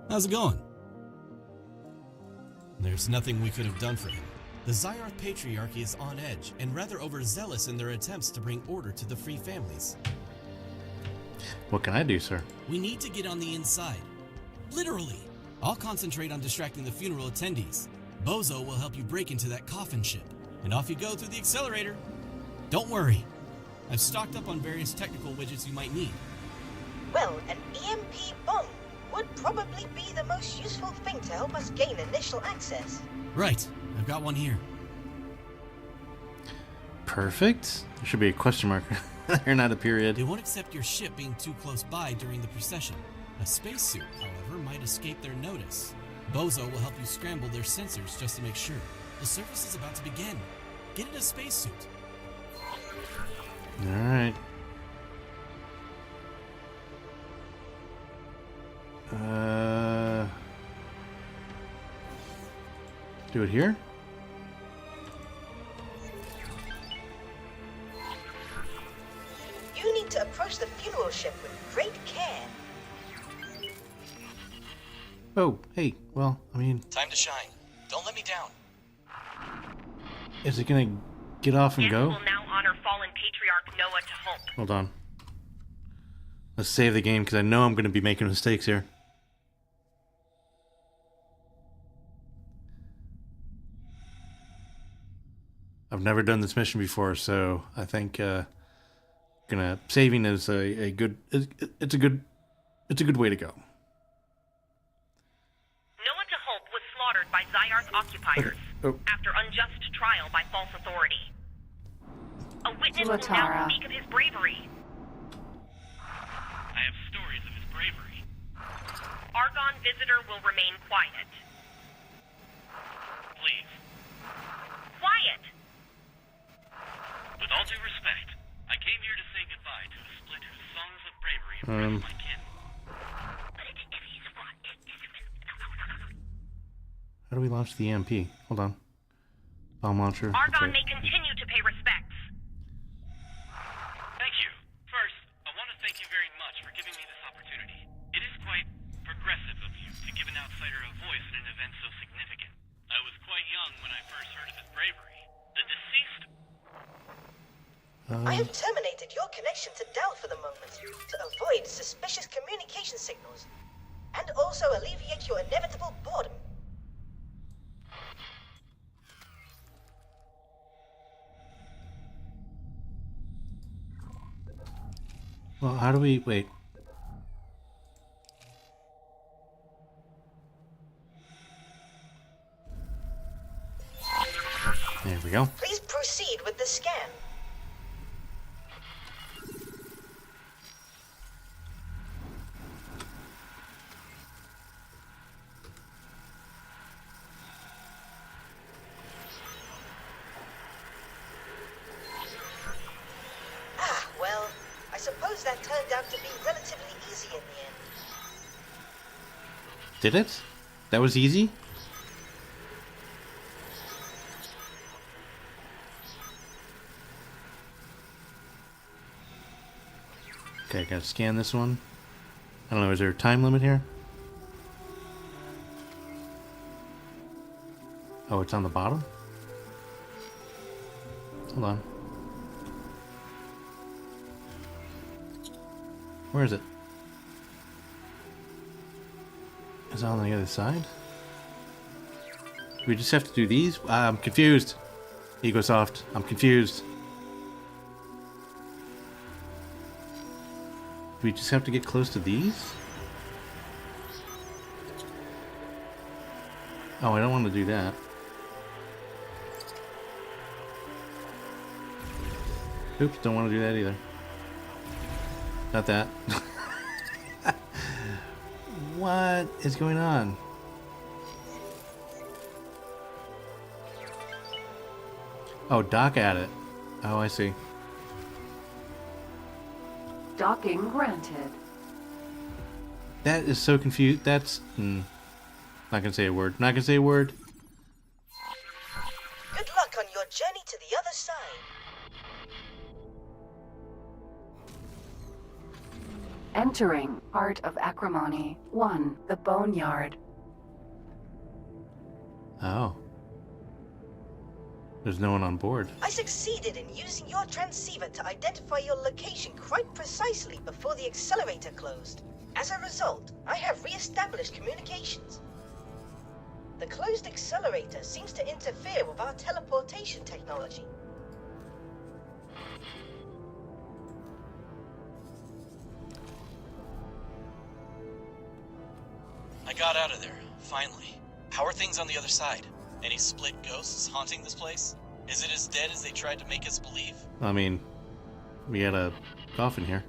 How's it going? There's nothing we could have done for him. The Zyarth Patriarchy is on edge and rather overzealous in their attempts to bring order to the free families. What can I do, sir? We need to get on the inside. Literally. I'll concentrate on distracting the funeral attendees. Bozo will help you break into that coffin ship. And off you go through the accelerator. Don't worry. I've stocked up on various technical widgets you might need. Well, an EMP bomb would probably be the most useful thing to help us gain initial access. Right. I've got one here. Perfect. There should be a question mark there, not a period. They won't accept your ship being too close by during the procession. A spacesuit, however, might escape their notice. Bozo will help you scramble their sensors just to make sure. The service is about to begin. Get in a spacesuit. Alright. Do it here? You need to approach the funeral ship with great care. Oh, hey, well, I mean... Time to shine. Don't let me down. Is it gonna get off and go? Will now honor fallen patriarch Noah to Hope. Hold on. Let's save the game, because I know I'm gonna be making mistakes here. I've never done this mission before, so I think saving is a good it's a good way to go. occupiers after unjust trial by false authority. A witness will now speak of his bravery. I have stories of his bravery. Argon visitor will remain quiet. Please. Quiet! With all due respect, I came here to say goodbye to a split whose songs of bravery impressed my kin. How do we launch the EMP? Hold on. Bomb launcher. Argon may continue to pay respects. Thank you. First, I want to thank you very much for giving me this opportunity. It is quite progressive of you to give an outsider a voice in an event so significant. I was quite young when I first heard of his bravery. The deceased... I have terminated your connection to Dell for the moment to avoid suspicious communication signals and also alleviate your inevitable boredom. Well, how do we... Wait. There we go. Please proceed with the scan. Well, I suppose that turned out to be relatively easy in the end. Did it? That was easy? Okay, I gotta scan this one. I don't know, is there a time limit here? Oh, it's on the bottom? Hold on. Where is it? Is it on the other side? We just have to do these? I'm confused. Egosoft, I'm confused. Do we just have to get close to these? Oh, I don't want to do that. Oops, don't want to do that either. Not that. What is going on? Oh, dock at it. Oh, I see. Docking granted. That is so confused. That's... not gonna say a word. Not gonna say a word. Good luck on your journey to the other side. Entering Art of Acrimony 1, the Boneyard. Oh. There's no one on board. I succeeded in using your transceiver to identify your location quite precisely before the accelerator closed. As a result, I have re-established communications. The closed accelerator seems to interfere with our teleportation technology. I got out of there, finally. How are things on the other side? Any split ghosts haunting this place? Is it as dead as they tried to make us believe? I mean, we had a coffin here.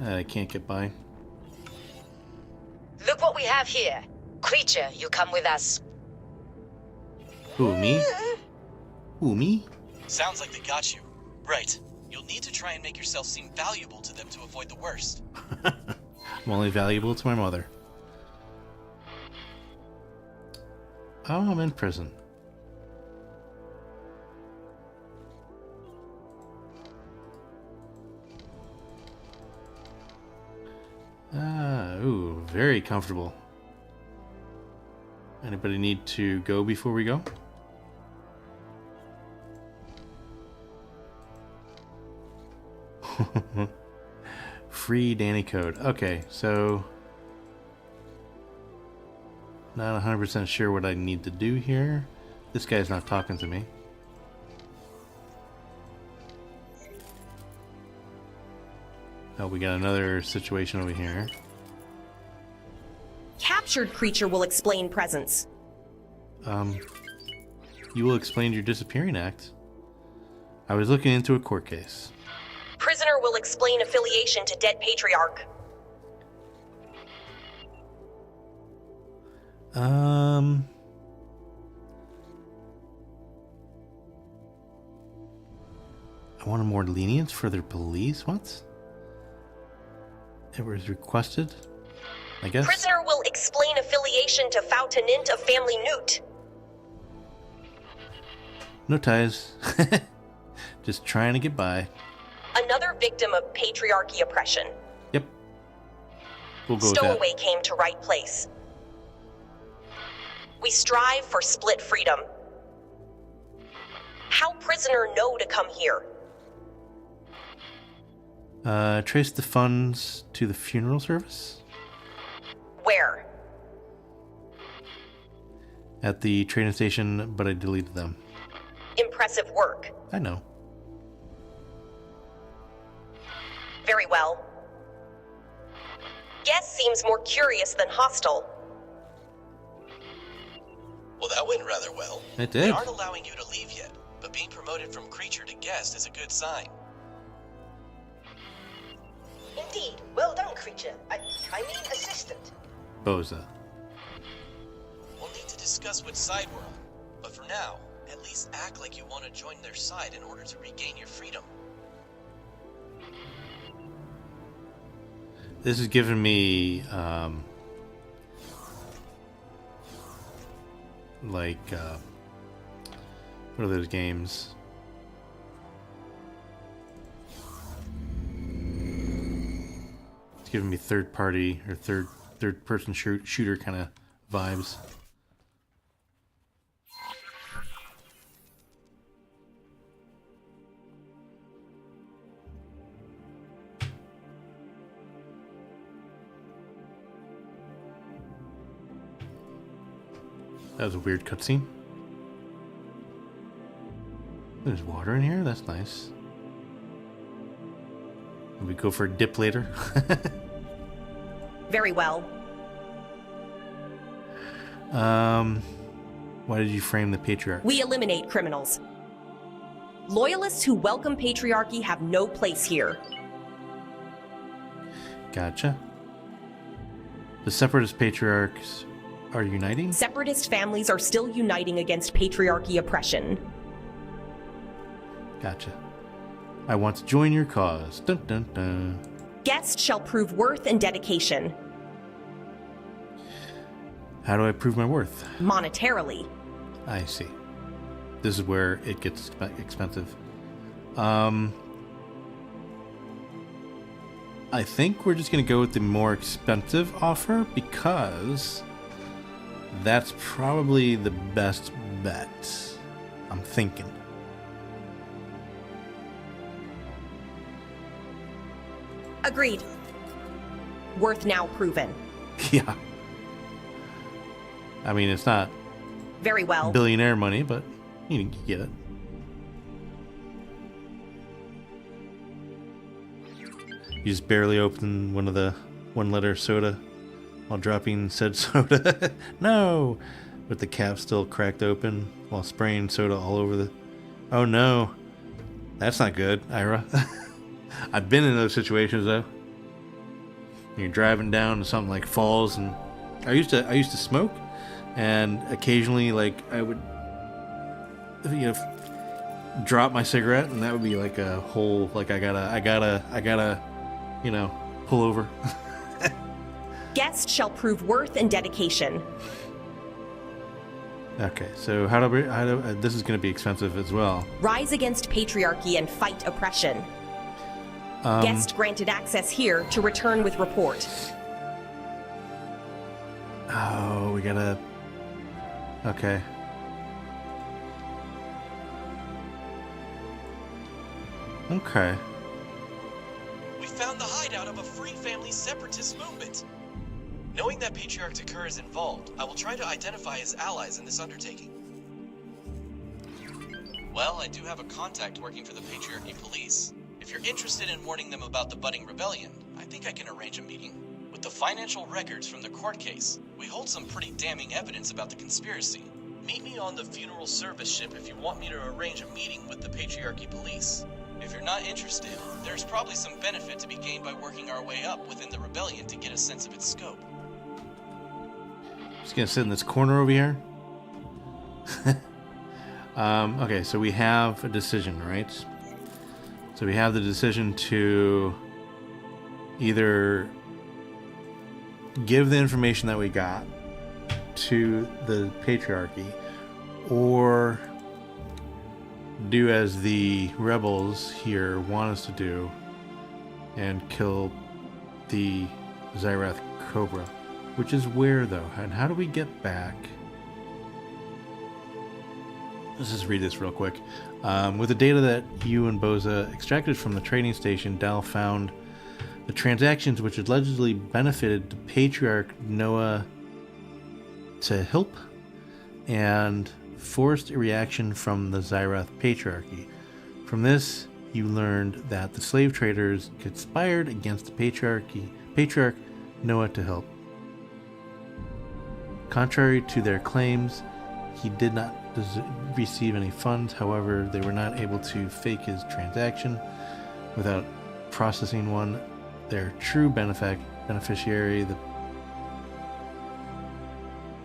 I can't get by. Look what we have here. Creature, you come with us. Who, me? Who, me? Sounds like they got you. Right. You'll need to try and make yourself seem valuable to them to avoid the worst. I'm only valuable to my mother. Oh, I'm in prison. Ooh, very comfortable. Anybody need to go before we go? Free Danny code. Okay, so not 100% sure what I need to do here. This guy's not talking to me. Oh, we got another situation over here. Captured creature will explain presence. You will explain your disappearing act. I was looking into a court case. Prisoner will explain affiliation to dead patriarch. I wanted more lenience for their police. What? It was requested, I guess. Prisoner will explain affiliation to Foutenant of family Newt. No ties. Just trying to get by. Another victim of patriarchy oppression. Yep. We'll go with that. Stowaway came to right place. We strive for split freedom. How prisoner know to come here? Trace the funds to the funeral service? Where? At the train station, but I deleted them. Impressive work. I know. Very well. Guest seems more curious than hostile. Well, that went rather well. It did. They aren't allowing you to leave yet, but being promoted from creature to guest is a good sign. Indeed. Well done, creature. I mean assistant. Boza. We'll need to discuss which side we're on, but for now, at least act like you want to join their side in order to regain your freedom. This is giving me, what are those games? It's giving me third party or third person shooter kind of vibes. That was a weird cutscene. There's water in here? That's nice. We go for a dip later. Very well. Why did you frame the patriarch? We eliminate criminals. Loyalists who welcome patriarchy have no place here. Gotcha. The separatist patriarchs are uniting? Separatist families are still uniting against patriarchy oppression. Gotcha. I want to join your cause. Dun dun dun. Guest shall prove worth and dedication. How do I prove my worth? Monetarily. I see. This is where it gets expensive. I think we're just going to go with the more expensive offer because that's probably the best bet. I'm thinking. Agreed. Worth now proven. Yeah. I mean, it's not very well billionaire money, but you can get it. You just barely open one of the one-letter soda while dropping said soda. No! With the cap still cracked open while spraying soda all over the... Oh no. That's not good, Ira. I've been in those situations though. You're driving down and something like falls, and I used to smoke, and occasionally like I would drop my cigarette, and that would be like a whole like I gotta pull over. Guest shall prove worth and dedication. Okay, so how do this is going to be expensive as well. Rise against patriarchy and fight oppression. Guest granted access here to return with report. Oh, we gotta... Okay. Okay. We found the hideout of a Free Family Separatist movement. Knowing that Patriarch Takur is involved, I will try to identify his allies in this undertaking. Well, I do have a contact working for the Patriarchy Police. If you're interested in warning them about the budding rebellion, I think I can arrange a meeting. With the financial records from the court case, we hold some pretty damning evidence about the conspiracy. Meet me on the funeral service ship if you want me to arrange a meeting with the Patriarchy police. If you're not interested, there's probably some benefit to be gained by working our way up within the rebellion to get a sense of its scope. Just gonna sit in this corner over here. Okay, so we have a decision, right? So we have the decision to either give the information that we got to the Patriarchy, or do as the rebels here want us to do and kill the Zyrath Cobra. Which is where, though? And how do we get back? Let's just read this real quick. With the data that you and Boza extracted from the trading station, Dal found the transactions which allegedly benefited the Patriarch Noah Tehilp and forced a reaction from the Zyrath Patriarchy. From this, you learned that the slave traders conspired against the Patriarch Noah Tehilp. Contrary to their claims, he did not receive any funds. However, they were not able to fake his transaction without processing one. Their true beneficiary,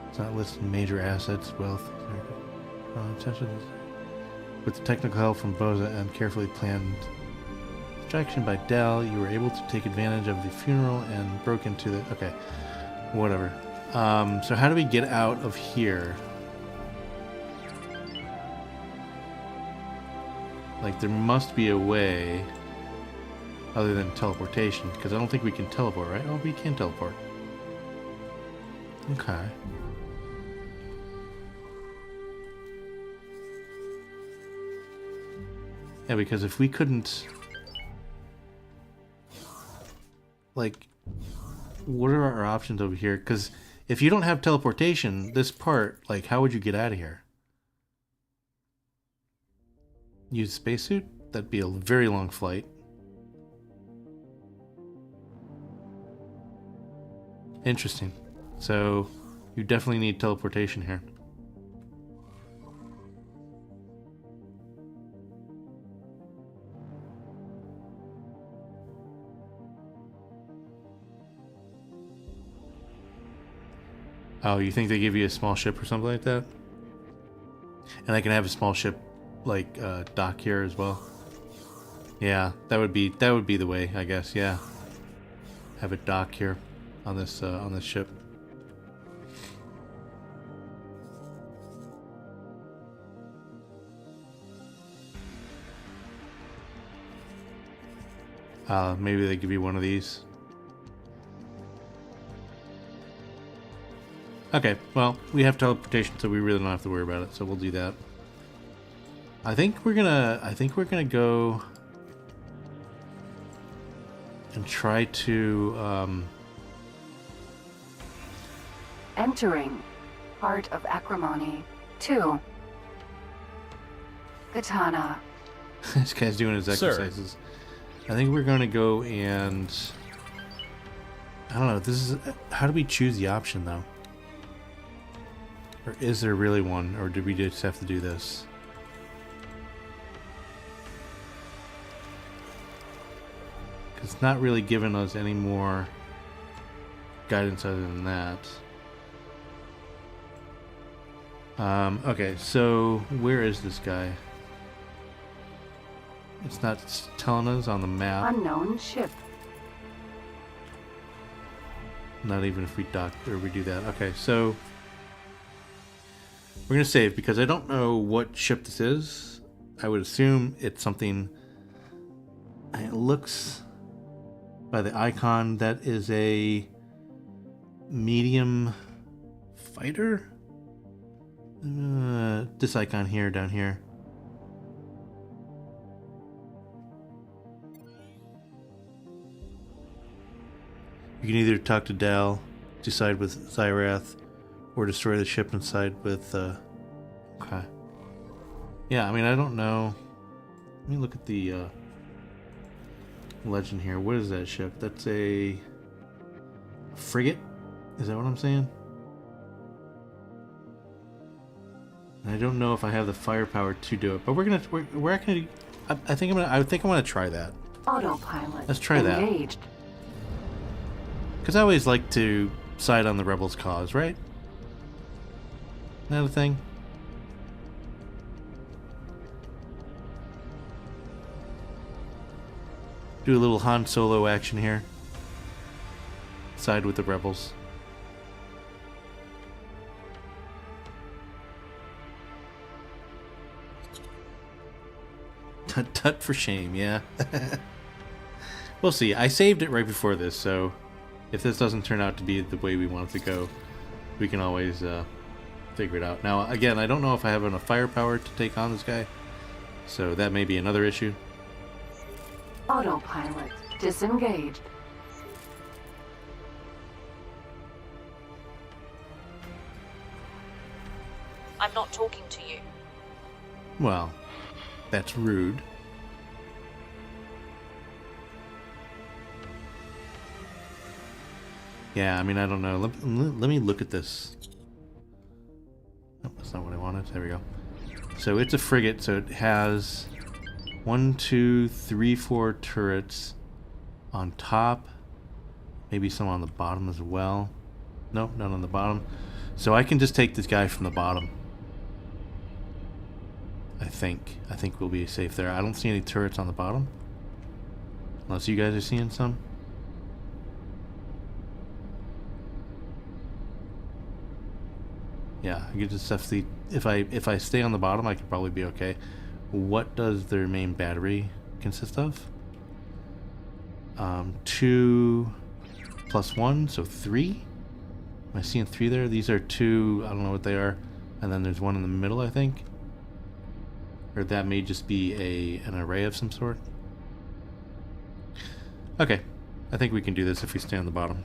it's not listed major assets, wealth, with the technical help from Boza and carefully planned distraction by Dal, you were able to take advantage of the funeral and broke into the... Okay, whatever. So how do we get out of here? Like, there must be a way other than teleportation, because I don't think we can teleport, right? Oh, we can teleport. Okay. Yeah, because if we couldn't... Like, what are our options over here? Because if you don't have teleportation, this part, like, how would you get out of here? Use a spacesuit? That'd be a very long flight. Interesting. So, you definitely need teleportation here. Oh, you think they give you a small ship or something like that? And I can have a small ship, like, dock here as well. Yeah, that would be the way, I guess. Yeah, have it dock here on this ship. Maybe they give you one of these. Okay, well, we have teleportation, so we really don't have to worry about it, so we'll do that. I think we're gonna go and try to Entering Art of Acrimony 2. Katana. This guy's doing his exercises. I think we're gonna go and I don't know, this is how do we choose the option though? Or is there really one, or do we just have to do this? It's not really giving us any more guidance other than that. Okay, so where is this guy? It's not telling us on the map. Unknown ship. Not even if we dock or we do that. Okay, so we're gonna save because I don't know what ship this is. I would assume it's something. It looks by the icon that is a medium fighter. This icon here, down here. You can either talk to Dal, decide with Zyrath, or destroy the ship inside with, okay. Yeah, I mean, I don't know. Let me look at the, legend here. What is that ship? That's a frigate? Is that what I'm saying? I don't know if I have the firepower to do it, but we're gonna. I think I'm gonna try that. Autopilot. Let's try engaged. that. Because I always like to side on the rebels' cause, right? Another thing. Do a little Han Solo action here. Side with the rebels. Tut tut for shame, yeah. We'll see. I saved it right before this, so if this doesn't turn out to be the way we want it to go, we can always figure it out. Now, again, I don't know if I have enough firepower to take on this guy, so that may be another issue. Autopilot disengaged. I'm not talking to you. Well, that's rude. Yeah, I mean, I don't know. Let me look at this. Oh, that's not what I wanted. There we go. So it's a frigate, so it has 1, 2, 3, 4 turrets on top. Maybe some on the bottom as well. Nope, none on the bottom. So I can just take this guy from the bottom. I think we'll be safe there. I don't see any turrets on the bottom. Unless you guys are seeing some. Yeah, I could just have to, if I stay on the bottom, I could probably be okay. What does their main battery consist of? 2 plus 1, so 3. Am I seeing 3 there? These are 2, I don't know what they are. And then there's one in the middle, I think. Or that may just be an array of some sort. Okay, I think we can do this if we stay on the bottom.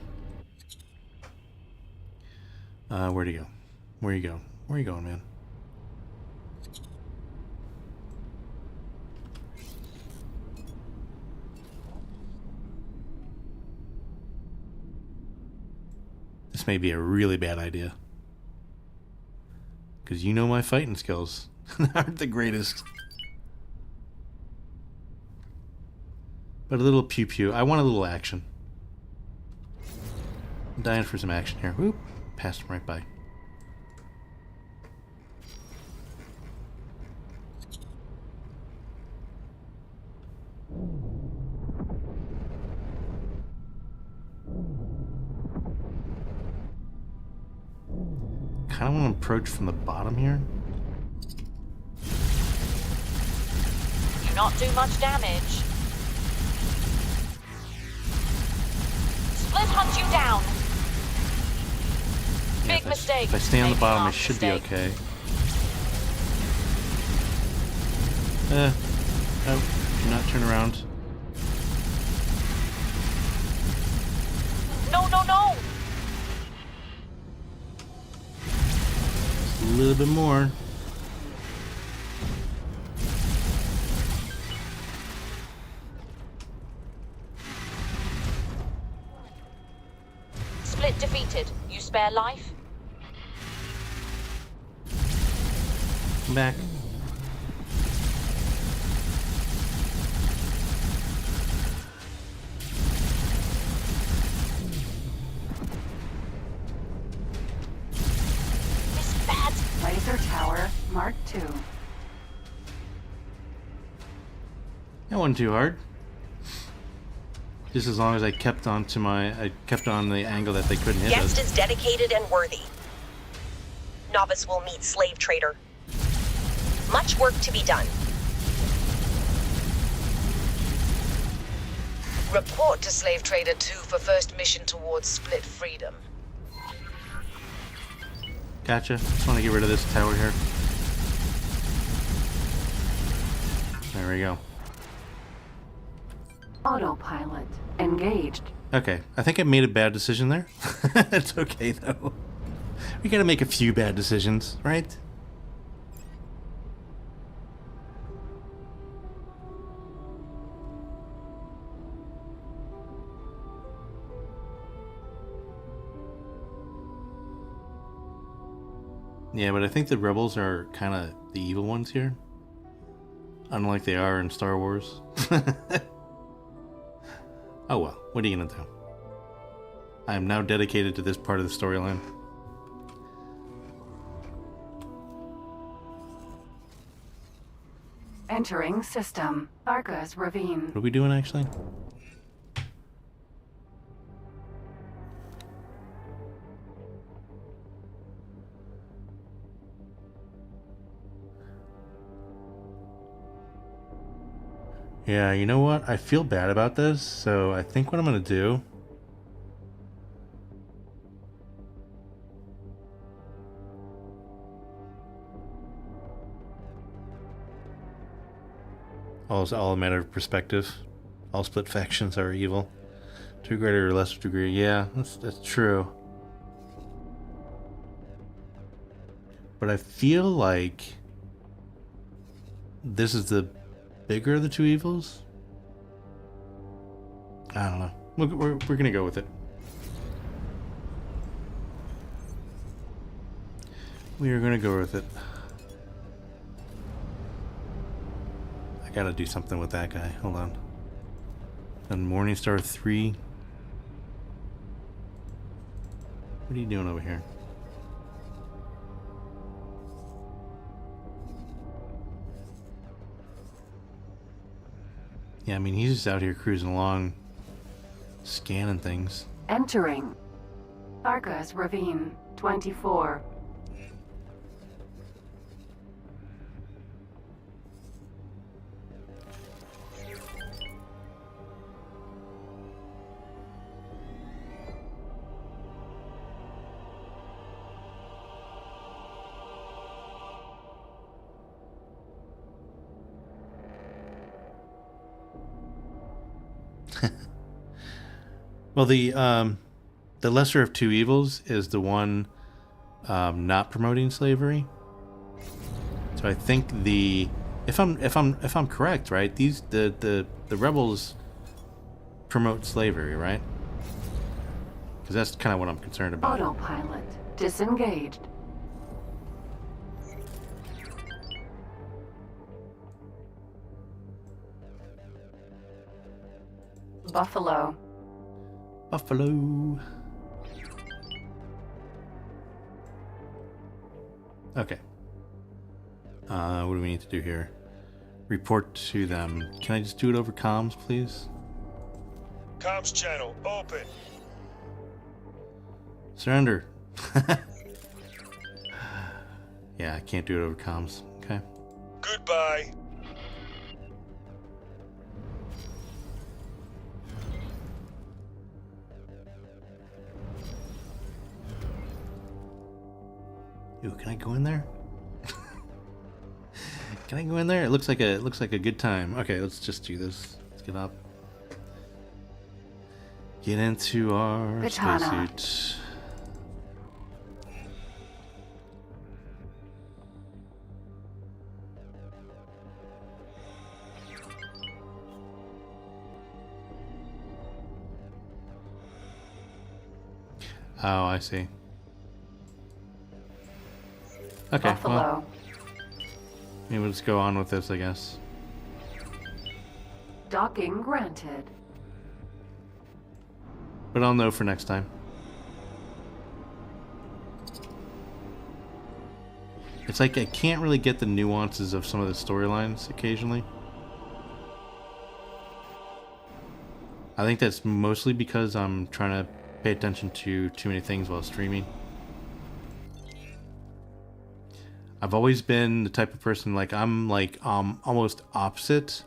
Where'd he go? Where you go? Where you going, man? This may be a really bad idea. Because you know my fighting skills aren't the greatest. But a little pew-pew. I want a little action. I'm dying for some action here. Whoop. Passed him right by. Kind of want to approach from the bottom here. Do not do much damage. Split hunt you down. Yeah, Big mistake. If I stay on the bottom, I should be okay. Oh, do not turn around. No, no, no! Just a little bit more. Split defeated. You spare life? Come back. Laser Tower Mark II. That wasn't too hard. Just as long as I kept on the angle that they couldn't hit us. Guest is dedicated and worthy. Novice will meet slave trader. Much work to be done. Report to Slave Trader 2 for first mission towards split freedom. Gotcha. Just want to get rid of this tower here. There we go. Autopilot engaged. Okay, I think I made a bad decision there. It's okay though. We gotta make a few bad decisions, right? Yeah, but I think the rebels are kind of the evil ones here. Unlike they are in Star Wars. Oh well, what are you gonna do? I am now dedicated to this part of the storyline. Entering system. Argus Ravine. What are we doing actually? Yeah, you know what? I feel bad about this, so I think what I'm gonna do... It's all a matter of perspective. All split factions are evil. To a greater or lesser degree. Yeah, that's true. But I feel like this is the bigger of the two evils? I don't know. We're gonna go with it. We are gonna go with it. I gotta do something with that guy. Hold on. And Morningstar 3. What are you doing over here? Yeah, I mean, he's just out here cruising along, scanning things. Entering. Argus Ravine. 24. Well, the lesser of two evils is the one not promoting slavery. So I think if I'm correct, right? The rebels promote slavery, right? Because that's kind of what I'm concerned about. Autopilot. Disengaged. Buffalo. Buffalo. Okay. What do we need to do here? Report to them. Can I just do it over comms, please? Comms channel open. Surrender. Yeah, I can't do it over comms. Okay. Goodbye. Ooh, can I go in there? Can I go in there? It looks like a good time. Okay, let's just do this. Let's get up. Get into our spacesuit. Oh, I see. Okay, Buffalo. well, maybe we'll just go on with this, I guess. Docking granted. But I'll know for next time. It's like I can't really get the nuances of some of the storylines occasionally. I think that's mostly because I'm trying to pay attention to too many things while streaming. I've always been the type of person I'm almost opposite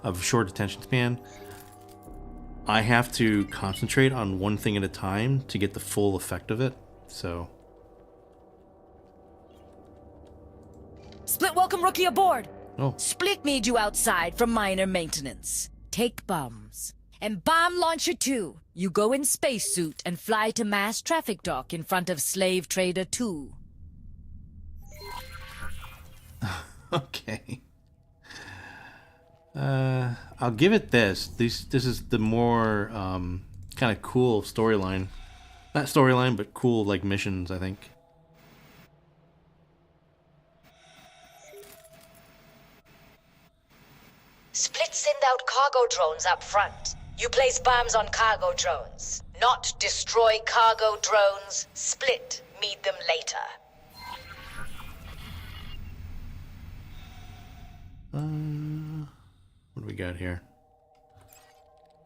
of short attention span. I have to concentrate on one thing at a time to get the full effect of it. So Split, welcome rookie aboard. Oh. Split need you outside for minor maintenance. Take bombs. And bomb launcher 2. You go in spacesuit and fly to mass traffic dock in front of Slave Trader 2. Okay. I'll give it this. This is the more kind of cool storyline. Not storyline, but cool missions, I think. Split send out cargo drones up front. You place bombs on cargo drones, not destroy cargo drones. Split, meet them later. What do we got here?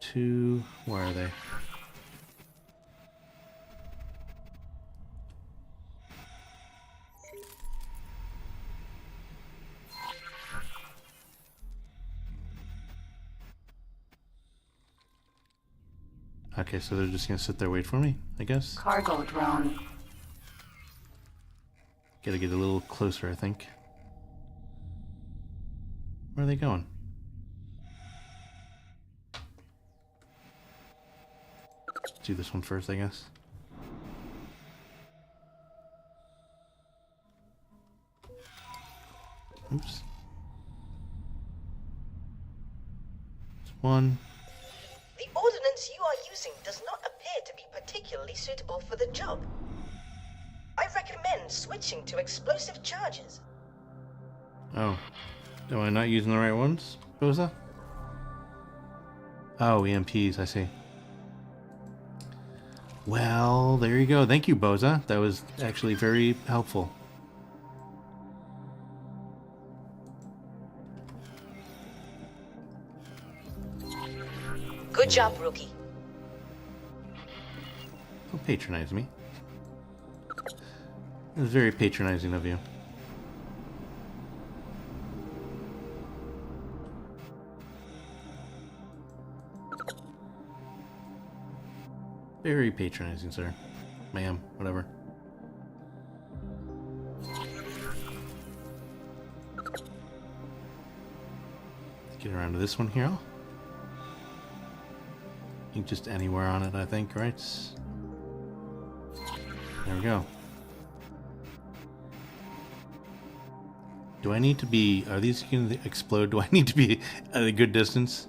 2, where are they? Okay, so they're just gonna sit there, wait for me, I guess. Cargo drone. Gotta get a little closer, I think. Where are they going? Let's do this one first, I guess. Oops. It's one. The ordnance you are using does not appear to be particularly suitable for the job. I recommend switching to explosive charges. Oh. Am I not using the right ones, Boza? Oh, EMPs, I see. Well, there you go. Thank you, Boza. That was actually very helpful. Good job, rookie. Don't patronize me. It was very patronizing of you. Very patronizing, sir. Ma'am, whatever. Let's get around to this one here. I think just anywhere on it, I think, right? There we go. Do I need to be... Are these going to explode? Do I need to be at a good distance?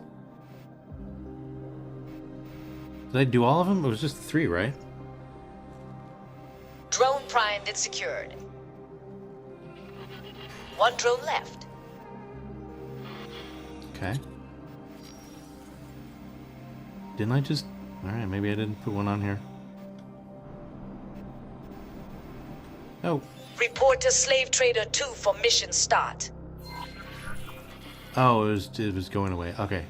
Did I do all of them? It was just 3, right? Drone primed and secured. 1 drone left. Okay. Didn't I just... Alright, maybe I didn't put one on here. Oh. Report to Slave Trader 2 for mission start. Oh, it was going away. Okay.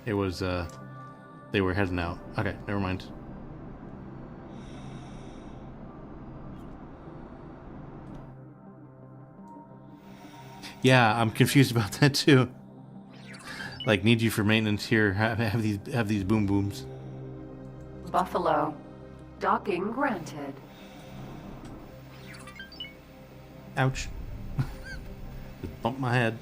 It was, they were heading out. Okay, never mind. Yeah, I'm confused about that too. Like, need you for maintenance here. Have these boom booms. Buffalo. Docking granted. Ouch. Just bumped my head.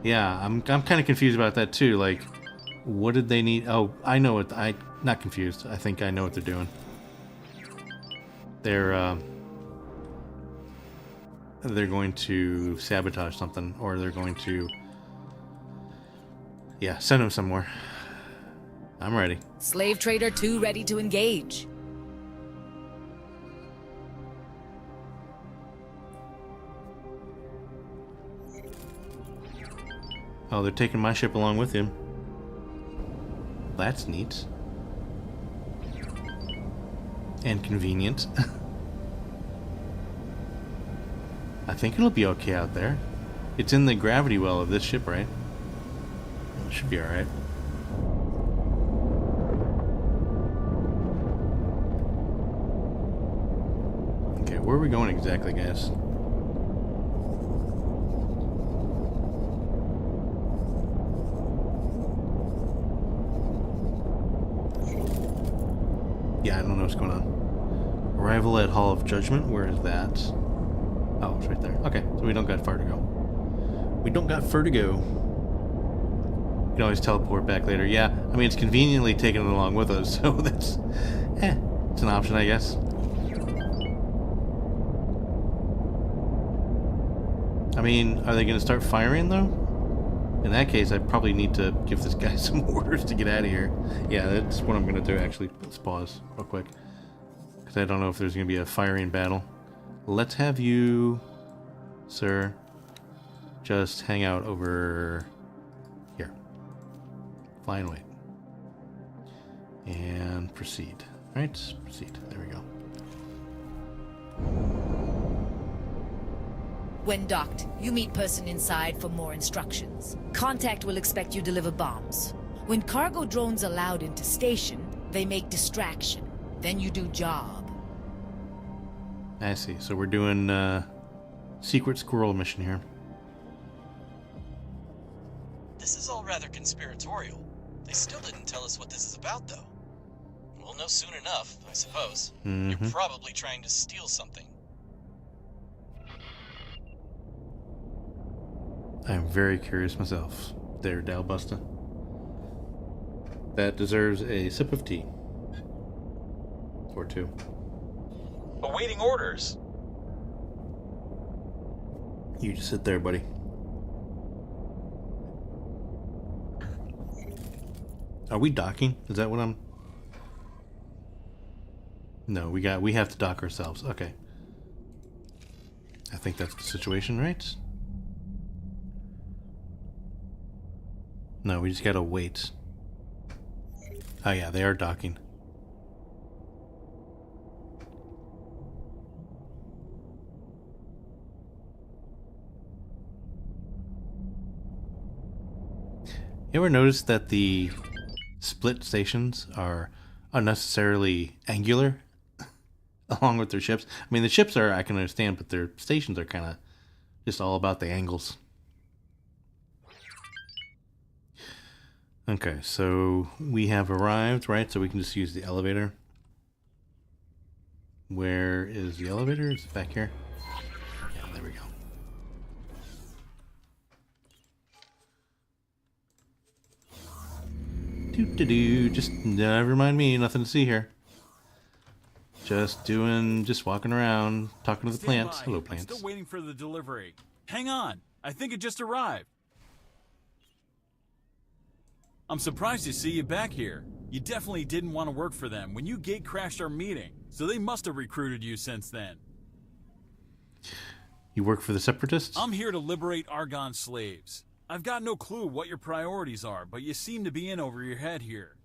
Yeah, I'm kind of confused about that too. Like, what did they need? Oh, I know what not confused. I think I know what they're doing. They're going to sabotage something, or they're going to, yeah, send them somewhere. I'm ready. Slave Trader 2 ready to engage. Oh, they're taking my ship along with him. That's neat. And convenient. I think it'll be okay out there. It's in the gravity well of this ship, right? It should be alright. Okay, where are we going exactly, guys? Yeah, I don't know what's going on. Arrival at Hall of Judgment, where is that? Oh, it's right there. Okay, so we don't got far to go. We don't got far to go. You can always teleport back later. Yeah, I mean, it's conveniently taken it along with us, so that's... it's an option, I guess. I mean, are they going to start firing, though? In that case, I probably need to give this guy some orders to get out of here. Yeah, that's what I'm going to do, actually. Let's pause real quick. Because I don't know if there's going to be a firing battle. Let's have you, sir, just hang out over here. Fly and wait. And proceed. Right? Proceed. There we go. When docked, you meet person inside for more instructions. Contact will expect you deliver bombs. When cargo drones are allowed into station, they make distraction. Then you do job. I see. So we're doing secret squirrel mission here. This is all rather conspiratorial. They still didn't tell us what this is about, though. We'll know soon enough, I suppose. You're probably trying to steal something. I'm very curious myself. There, Dalbusta. That deserves a sip of tea. Or two. Awaiting orders. You just sit there, buddy. Are we docking? Is that what I'm... No, we have to dock ourselves. Okay. I think that's the situation, right? No, we just gotta wait. Oh yeah, they are docking. You ever notice that the split stations are unnecessarily angular along with their ships? I mean, the ships are, I can understand, but their stations are kind of just all about the angles. Okay, so we have arrived, right? So we can just use the elevator. Where is the elevator? Is it back here? Yeah, there we go. Doo-doo-doo. Just never mind me, nothing to see here. Just walking around, talking to the plants. Hello, plants. I'm still waiting for the delivery. Hang on, I think it just arrived. I'm surprised to see you back here. You definitely didn't want to work for them when you gate crashed our meeting, so they must have recruited you since then. You work for the Separatists? I'm here to liberate Argon slaves. I've got no clue what your priorities are, but you seem to be in over your head here.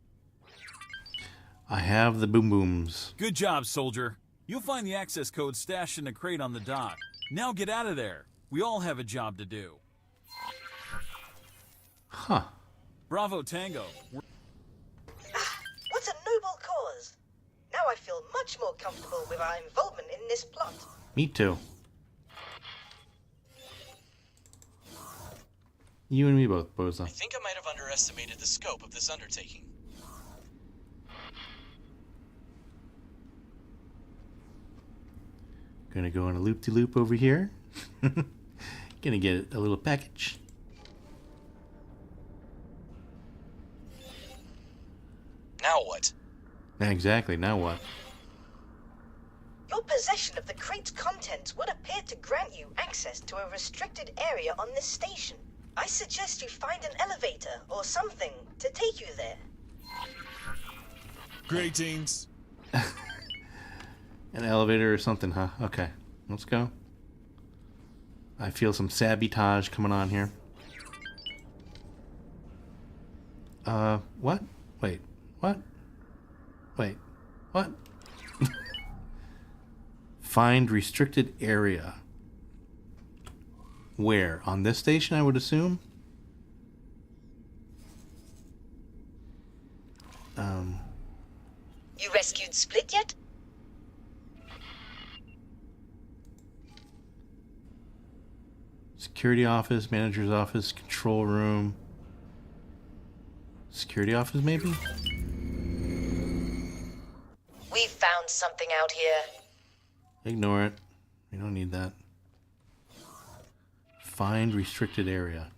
I have the boom booms. Good job, soldier. You'll find the access code stashed in a crate on the dock. Now get out of there. We all have a job to do. Huh. Bravo Tango. What a noble cause. Now I feel much more comfortable with our involvement in this plot. Me too. You and me both, Boza. I think I might have underestimated the scope of this undertaking. Gonna go on a loop-de-loop over here. Gonna get a little package. Now what? Exactly, now what? Your possession of the crate's contents would appear to grant you access to a restricted area on this station. I suggest you find an elevator or something to take you there. Greetings. An elevator or something, huh? Okay, let's go. I feel some sabotage coming on here. What? Wait, what? Wait, what? Find restricted area. Where? On this station, I would assume? You rescued Split yet? Security office, manager's office, control room. Security office, maybe? We've found something out here. Ignore it. We don't need that. Find restricted area.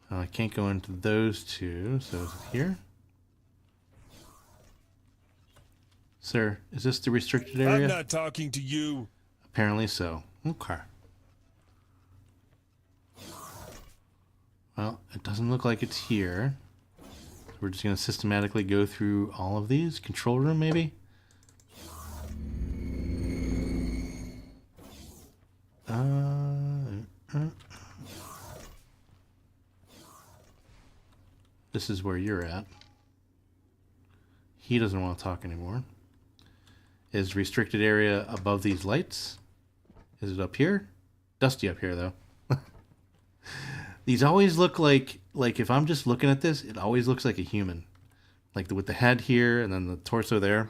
I can't go into those two, so is it here? Sir, is this the restricted area? I'm not talking to you. Apparently so. Okay. Well, it doesn't look like it's here. We're just going to systematically go through all of these. Control room, maybe? This is where you're at. He doesn't want to talk anymore. Is restricted area above these lights? Is it up here? Dusty up here, though. These always look like if I'm just looking at this, it always looks like a human. Like with the head here and then the torso there.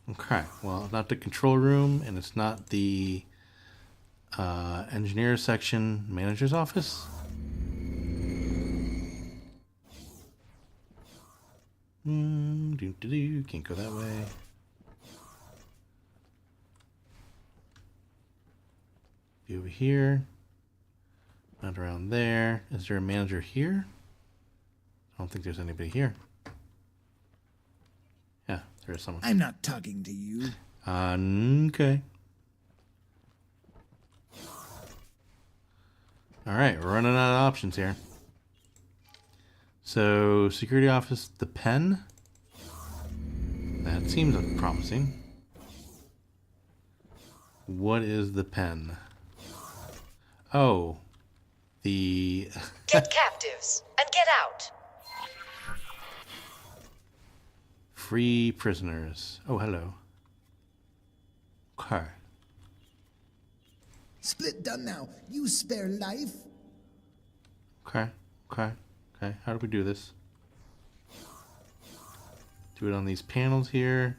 Okay, well, not the control room, and it's not the engineer section, manager's office. Can't go that way. Be over here. Not around there. Is there a manager here? I don't think there's anybody here. Yeah, there is someone. I'm not talking to you. Okay. Alright, we're running out of options here. So, security office, the pen. That seems promising. What is the pen? Oh, the... Get captives and get out. Free prisoners. Oh, hello. Okay. Split done now. You spare life. Okay. How do we do this? Do it on these panels here.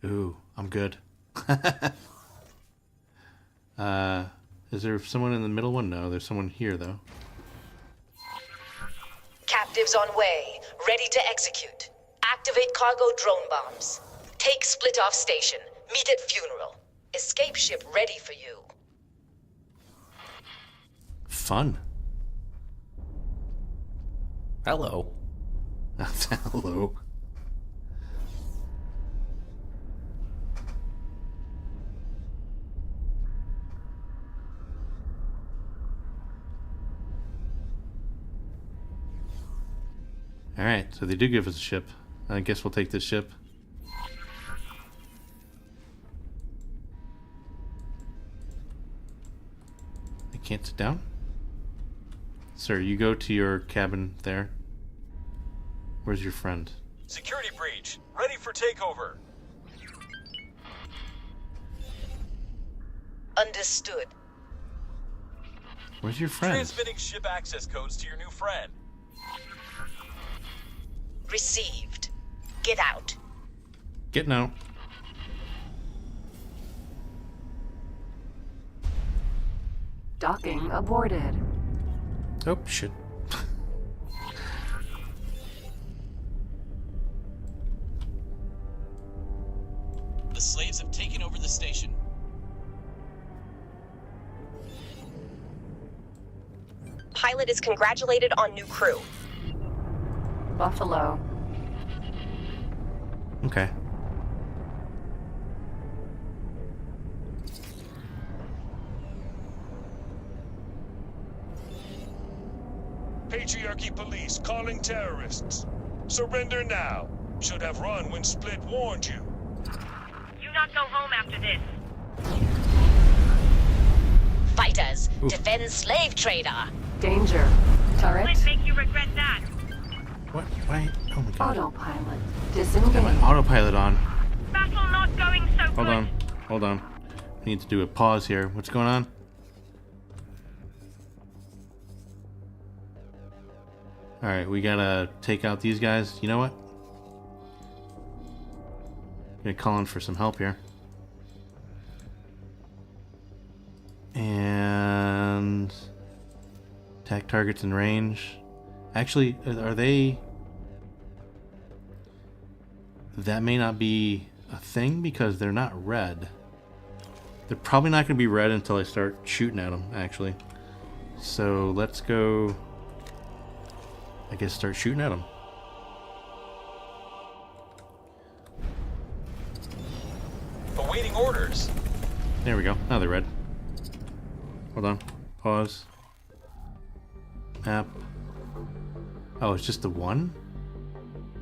Ooh, I'm good. Is there someone in the middle one? No, there's someone here, though. Captives on way, ready to execute. Activate cargo drone bombs. Take split off station. Meet at funeral. Escape ship ready for you. Fun. Hello. Hello. Alright, so they do give us a ship. I guess we'll take this ship. I can't sit down? Sir, you go to your cabin there. Where's your friend? Security breach. Ready for takeover. Understood. Where's your friend? Transmitting ship access codes to your new friend. Received. Get out. Get now. Docking aborted. Oh, shit. The slaves have taken over the station. Pilot is congratulated on new crew. Buffalo. Okay. Patriarchy police calling terrorists. Surrender now. Should have run when Split warned you. Do not go home after this. Fighters, Ooh. defend slave trader. Danger. Turret. Split make you regret that. What? Why? Oh my god. Autopilot. Got Disengage. my autopilot on. Battle not going so Hold good. on. Hold on. I need to do a pause here. What's going on? Alright, we gotta take out these guys. You know what? I'm gonna call in for some help here. And attack targets in range. Actually, are they... That may not be a thing because they're not red. They're probably not going to be red until I start shooting at them, actually. So let's go... I guess start shooting at them. Awaiting orders. There we go. Now they're red. Hold on. Pause. Map. Oh, it's just the one?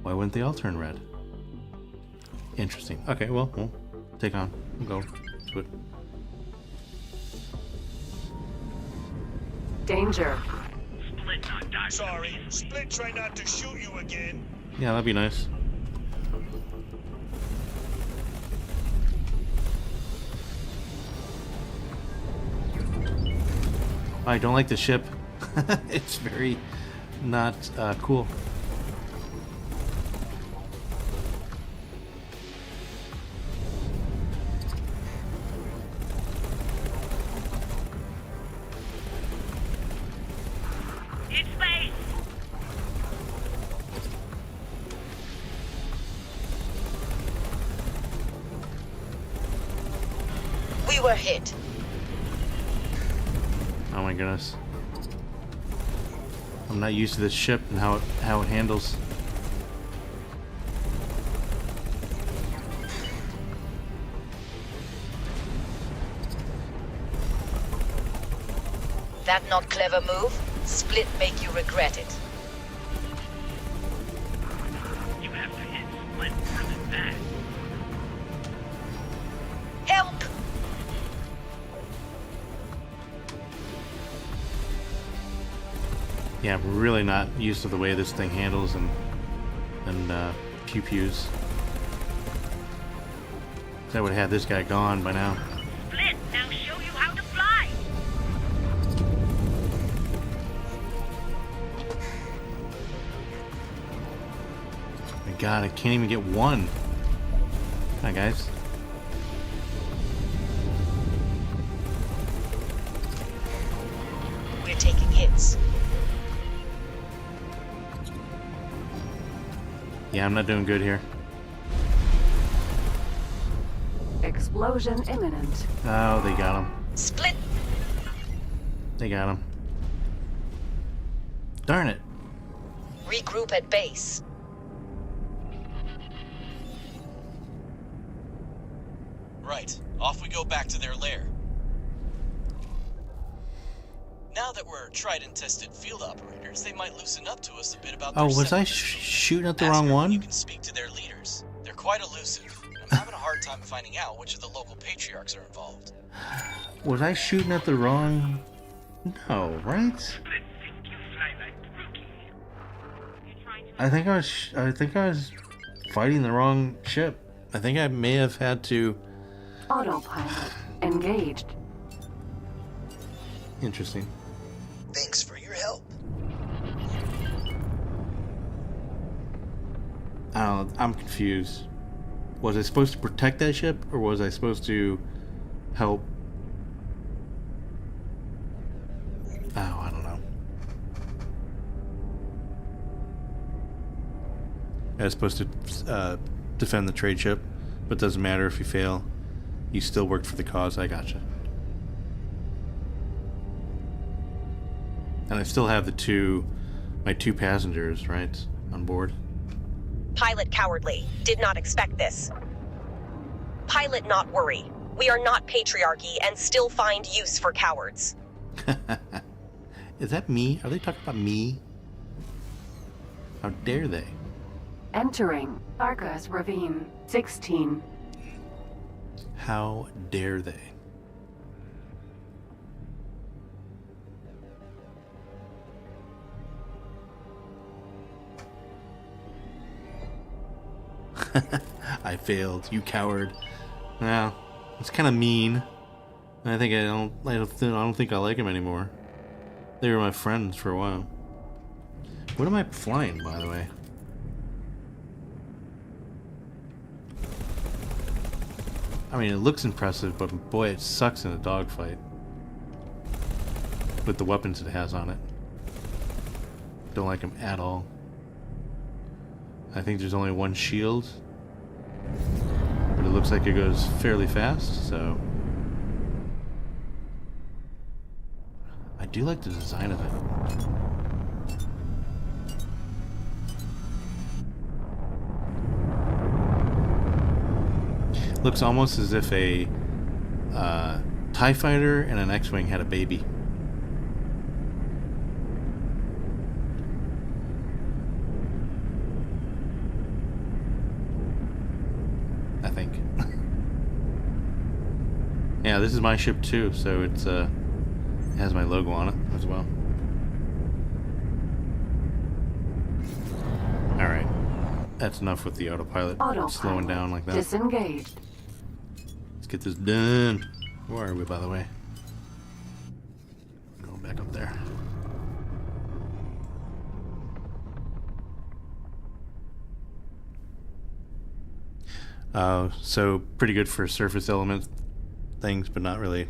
Why wouldn't they all turn red? Interesting. Okay, well, we'll take on. We'll go to it. Danger. Split not die. Sorry, Split try not to shoot you again. Yeah, that'd be nice. I don't like the ship. It's very not cool. In space! We were hit. Oh my goodness. I'm not used to this ship and how it handles. That not clever move? Split make you regret it. You have to hit Split more than that. Help! Yeah, I'm really not used to the way this thing handles and pew-pews. I would have had this guy gone by now. Split, now show you how to fly! My God, I can't even get one. Hi, guys. We're taking hits. Yeah, I'm not doing good here. Explosion imminent. Oh, they got him. Split! They got him. Darn it. Regroup at base. Right. Off we go back to their lair. Now that we're tried and tested field operators, they might loosen up to us a bit about Oh, their was I sectors. shooting at the Ask wrong her when You one? can speak to their leaders. They're quite elusive, and I'm having a hard time finding out which of the local patriarchs are involved. Was I shooting at the wrong? No, right? I think I was fighting the wrong ship. I think I may have had to. Autopilot engaged. Interesting. Thanks for your help. I don't know, I'm confused. Was I supposed to protect that ship, or was I supposed to help? Oh, I don't know. I was supposed to defend the trade ship, but it doesn't matter if you fail. You still worked for the cause. I gotcha. And I still have my two passengers, right, on board. Pilot cowardly. Did not expect this. Pilot not worry. We are not patriarchy and still find use for cowards. Is that me? Are they talking about me? How dare they? Entering Arcus Ravine 16. How dare they? I failed, you coward. Well, it's kind of mean. I don't think I like him anymore. They were my friends for a while. What am I flying, by the way? I mean, it looks impressive, but boy, it sucks in a dogfight. With the weapons it has on it. Don't like him at all. I think there's only one shield. But it looks like it goes fairly fast, so... I do like the design of it. Looks almost as if a TIE fighter and an X-Wing had a baby. I think. Yeah, this is my ship too, so it's it has my logo on it as well. All right, that's enough with the autopilot slowing down like that. Disengaged. Let's get this done. Where are we, by the way? Going back up there. So pretty good for surface element things, but not really.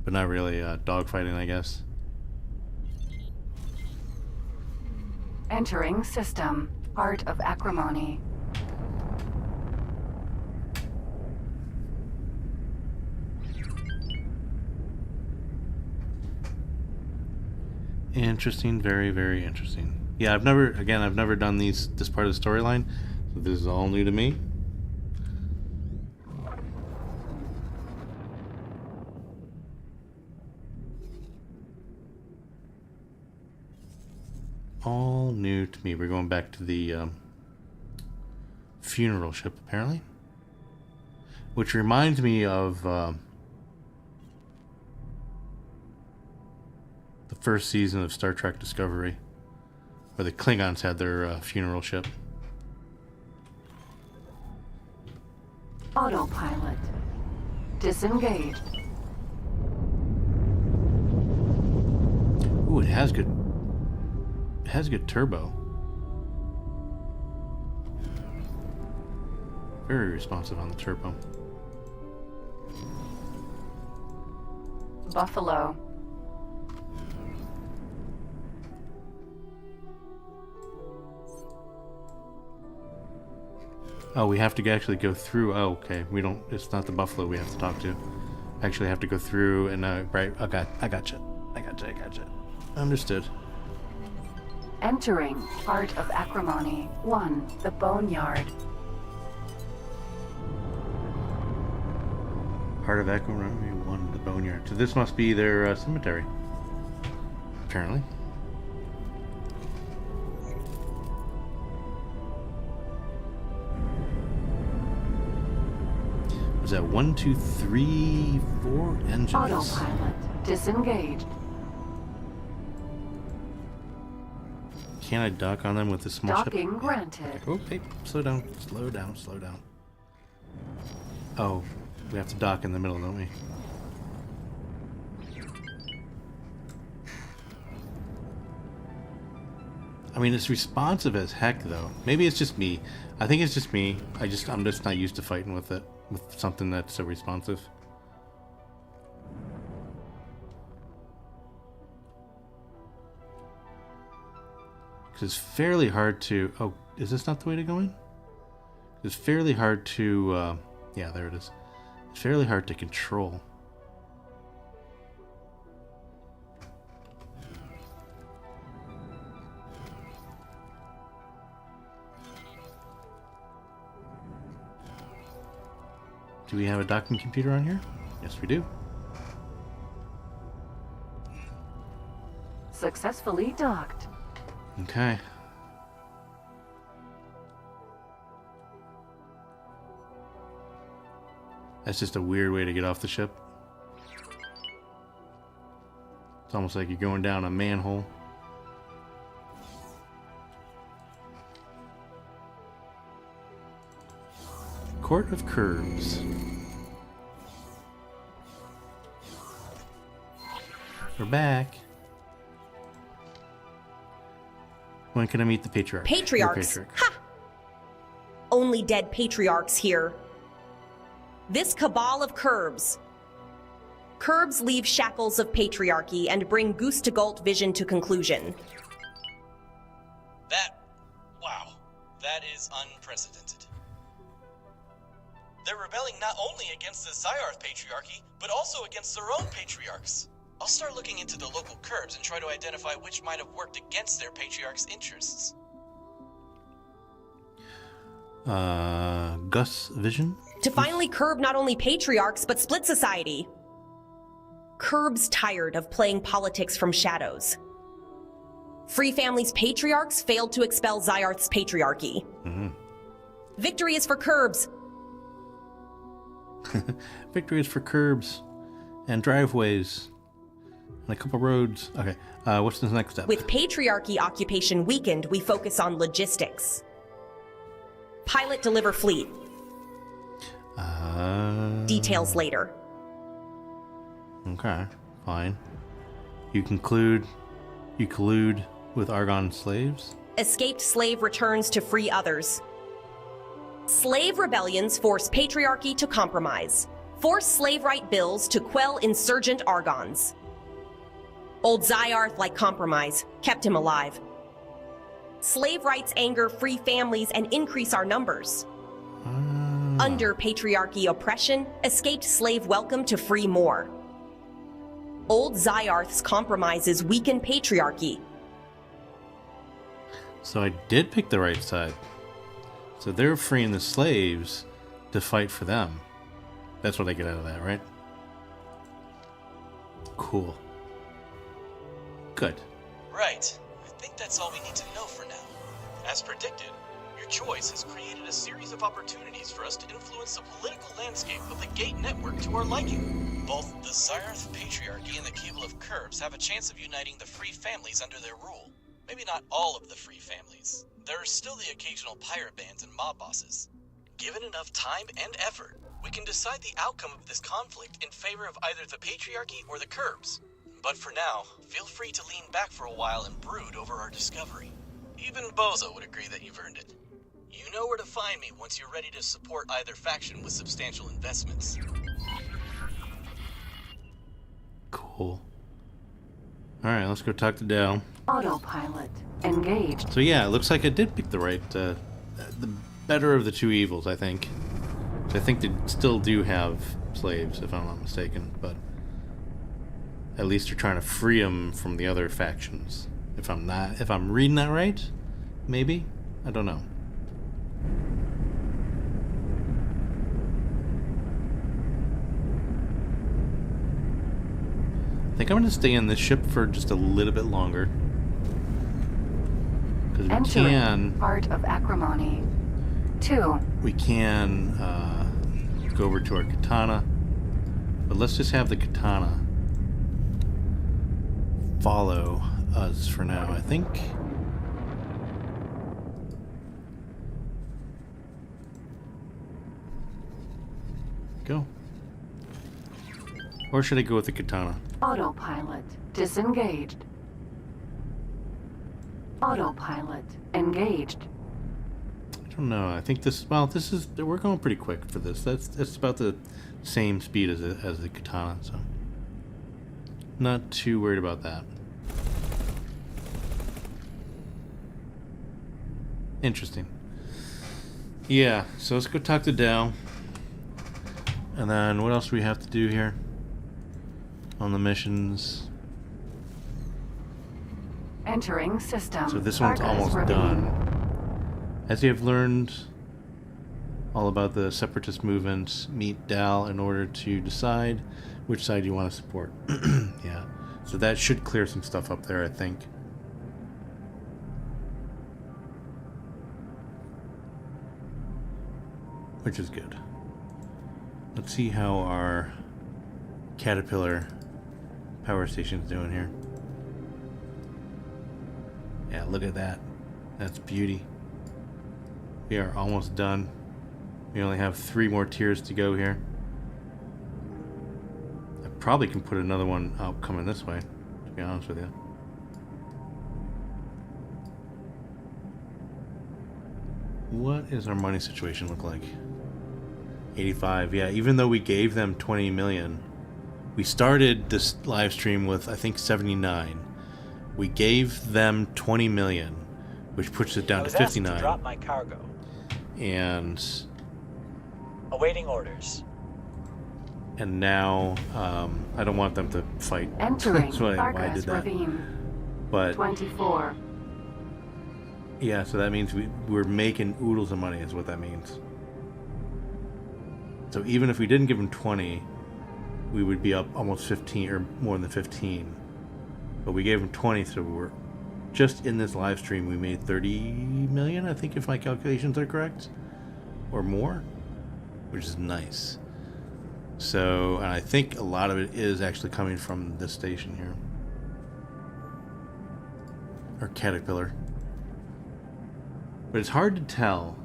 Dogfighting, I guess. Entering system. Art of acrimony. Interesting, very, very interesting. Yeah, I've never done this part of the storyline, so this is all new to me. All new to me. We're going back to the funeral ship, apparently. Which reminds me of the first season of Star Trek Discovery, where the Klingons had their funeral ship. Autopilot. Disengaged. Ooh, it has good turbo. Very responsive on the turbo. Buffalo. Oh, we have to actually go through. Oh, okay. We don't. It's not the Buffalo we have to talk to. Actually, have to go through and right. Okay, I gotcha. Understood. Entering Art of Acrimony 1, the Boneyard. Heart of Acrimony 1, the Boneyard. So this must be their cemetery. Apparently. Was that 1, 2, 3, 4 engines? Autopilot disengaged. Can I dock on them with the small ship? Docking granted. Oh, hey, slow down. Oh, we have to dock in the middle, don't we? I mean, it's responsive as heck, though. Maybe it's just me. I think it's just me. I'm just not used to fighting with it, with something that's so responsive. Because it's fairly hard to... Oh, is this not the way to go in? It's fairly hard to... yeah, there it is. It's fairly hard to control. Do we have a docking computer on here? Yes, we do. Successfully docked. Okay. That's just a weird way to get off the ship. It's almost like you're going down a manhole. Court of Curbs. We're back. When can I meet the Patriarch? Patriarchs? Ha! Only dead patriarchs here. This cabal of Curbs. Curbs leave shackles of patriarchy and bring Goose to Galt vision to conclusion. Wow, that is unprecedented. They're rebelling not only against the Zyarth Patriarchy, but also against their own patriarchs. I'll start looking into the local Curbs and try to identify which might have worked against their patriarch's interests. Gus Vision? To finally curb not only patriarchs, but split society. Curb's tired of playing politics from shadows. Free Family's patriarchs failed to expel Zyarth's patriarchy. Victory is for Curbs. Victory is for curbs and driveways and a couple roads. Okay, what's the next step? With patriarchy occupation weakened, we focus on logistics. Pilot deliver fleet. Details later. Okay, fine. You collude with Argon slaves? Escaped slave returns to free others. Slave rebellions force patriarchy to compromise. Force slave right bills to quell insurgent Argons. Old Zyarth, like compromise, kept him alive. Slave rights anger free families and increase our numbers. Under patriarchy oppression, escaped slave welcome to free more. Old Zyarth's compromises weaken patriarchy. So I did pick the right side. So they're freeing the slaves to fight for them. That's what I get out of that, right? Cool. Good. Right. I think that's all we need to know for now. As predicted, your choice has created a series of opportunities for us to influence the political landscape of the Gate Network to our liking. Both the Zyarth Patriarchy and the Cable of Curbs have a chance of uniting the free families under their rule. Maybe not all of the free families. There are still the occasional pirate bands and mob bosses. Given enough time and effort, we can decide the outcome of this conflict in favor of either the Patriarchy or the Curbs. But for now, feel free to lean back for a while and brood over our discovery. Even Bozo would agree that you've earned it. You know where to find me once you're ready to support either faction with substantial investments. Cool. Alright, let's go talk to Dal. Autopilot engaged. So yeah, it looks like I did pick the right, the better of the two evils, I think. So I think they still do have slaves, if I'm not mistaken, but at least they're trying to free them from the other factions. If I'm reading that right, maybe? I don't know. I think I'm going to stay in this ship for just a little bit longer. Because we can... Art of Acrimony. 2. We can go over to our katana. But let's just have the katana follow us for now, I think. Go. Or should I go with the katana? Autopilot disengaged. Autopilot engaged. I don't know. I think this. Well, this is. We're going pretty quick for this. That's about the same speed as the katana, so not too worried about that. Interesting. Yeah. So let's go talk to Dal. And then what else do we have to do here on the missions? Entering system. So this one's almost done. As you have learned all about the separatist movement, meet Dal in order to decide which side you want to support. Yeah. So that should clear some stuff up there, I think. Which is good. Let's see how our Caterpillar power station's doing here. Yeah, look at that. That's beauty. We are almost done. We only have 3 more tiers to go here. I probably can put another one out coming this way, to be honest with you. What does our money situation look like? 85, yeah, even though we gave them 20 million, we started this live stream with, I think, 79. We gave them 20 million, which puts it down to 59. Asked to drop my cargo. And awaiting orders. And now, I don't want them to fight. Entering That's why I did that. Ravine. But 24. Yeah, so that means we're making oodles of money, is what that means. So even if we didn't give them 20, we would be up almost 15 or more than 15. But we gave them 20, so we were just in this live stream we made 30 million, I think, if my calculations are correct, or more, which is nice. So, and I think a lot of it is actually coming from this station here, or Caterpillar. But it's hard to tell.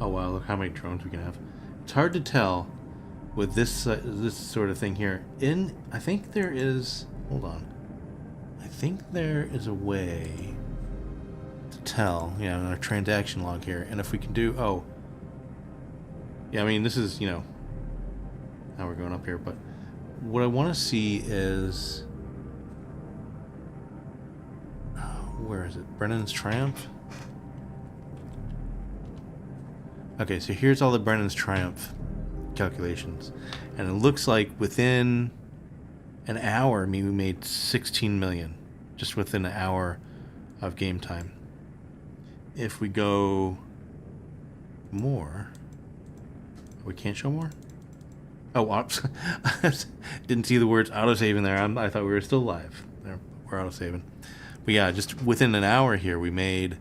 Oh wow, look how many drones we can have. It's hard to tell with this this sort of thing here. I think there is. Hold on. I think there is a way to tell. Yeah, in our transaction log here, and if we can do. Oh. Yeah, I mean this is, you know. Now we're going up here, but what I want to see is. Where is it? Brennan's Triumph? Okay, so here's all the Brennan's Triumph calculations. And it looks like within an hour, I mean, we made 16 million. Just within an hour of game time. If we go more... We can't show more? Oh, didn't see the words autosave in there. I thought we were still live. There, we're autosaving. But yeah, just within an hour here, we made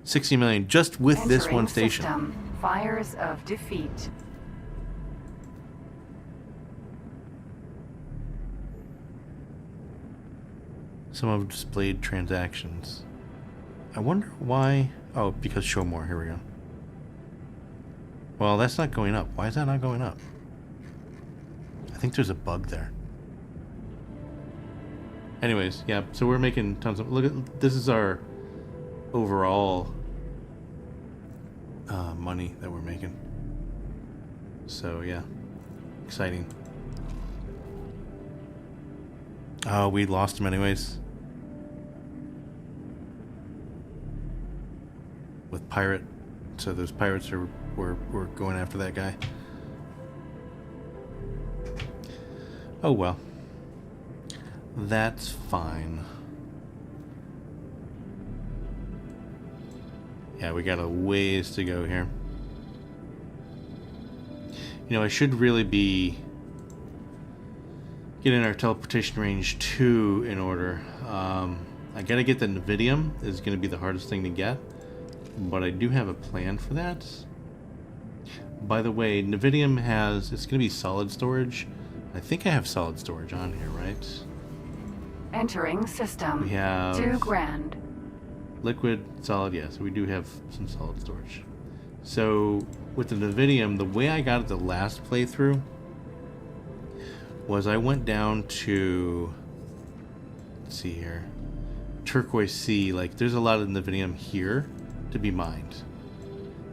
60 million just with this one station. System. Fires of defeat. Some of displayed transactions. I wonder why. Oh, because show more. Here we go. Well, that's not going up. Why is that not going up? I think there's a bug there. Anyways, yeah, so we're making tons of... Look at... This is our overall money that we're making. So, yeah. Exciting. Oh, we lost him anyways. With pirate. So those pirates were going after that guy. Oh well. That's fine. Yeah, we got a ways to go here. You know, I should really be getting our teleportation range 2 in order. I gotta get the Navidium. Is gonna be the hardest thing to get. But I do have a plan for that. By the way, Navidium has... It's gonna be solid storage. I think I have solid storage on here, right? Entering system. We have... $2,000. Liquid, solid, yeah, so we do have some solid storage. So, with the Navidium, the way I got it the last playthrough was I went down to... Let's see here. Turquoise Sea, like, there's a lot of Navidium here to be mined.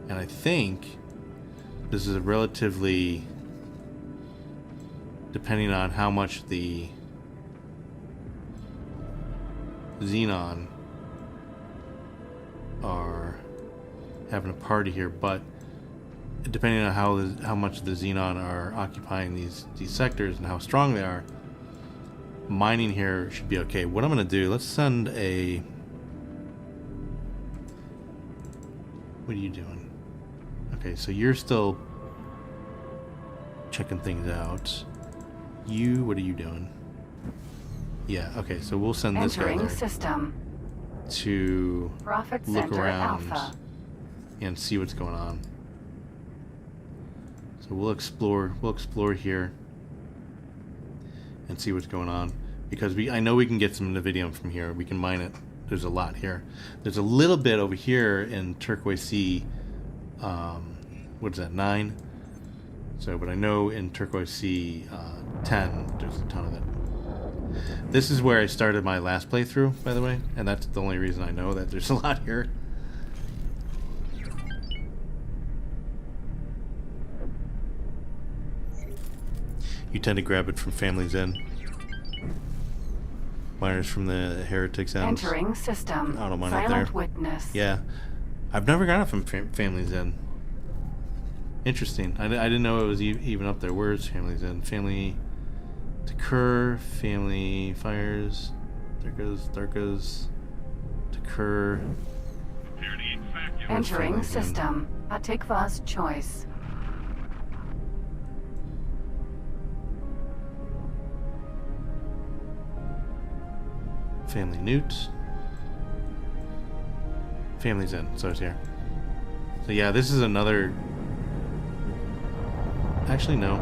And I think this is a relatively... Depending on how much the Xenon are having a party here, but depending on how much the Xenon are occupying these sectors and how strong they are, mining here should be okay. What I'm going to do, let's send a... What are you doing? Okay, so you're still checking things out. You, what are you doing? Yeah, okay, so we'll send this guy there system. To Profit look Center around Alpha. And see what's going on. So we'll explore here and see what's going on, because I know we can get some Navidium from here. We can mine it. There's a lot here. There's a little bit over here in Turquoise Sea. What is that, 9? So, but I know in Turquoise Sea 10, there's a ton of it. This is where I started my last playthrough, by the way, and that's the only reason I know that there's a lot here. You tend to grab it from Family's Inn. Miners from the Heretics Ends. Entering system. Auto mine Silent up there. witness. Yeah. I've never got it from Family's Inn. Interesting. I didn't know it was even up there. Where's Family's Inn? Family to Kerr, Family Fires. There goes to Kerr. Entering system. Atikva's choice. Family Newt. Family's in, so it's here. So yeah, this is another... Actually, no.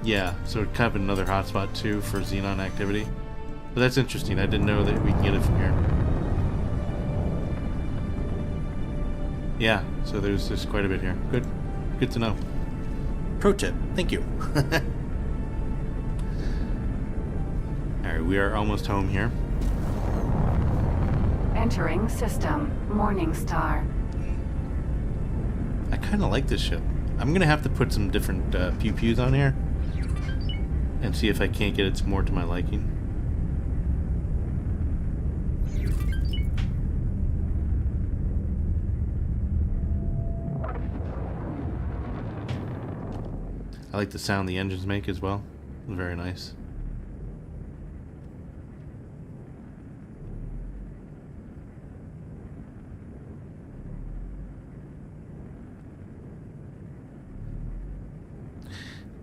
Yeah, so kind of another hotspot too for Xenon activity. But that's interesting. I didn't know that we can get it from here. Yeah, so there's quite a bit here. Good to know. Pro tip. Thank you. Alright, we are almost home here. Entering system. Morningstar. I kind of like this ship. I'm going to have to put some different pew-pews on here and see if I can't get it more to my liking. I like the sound the engines make as well. Very nice.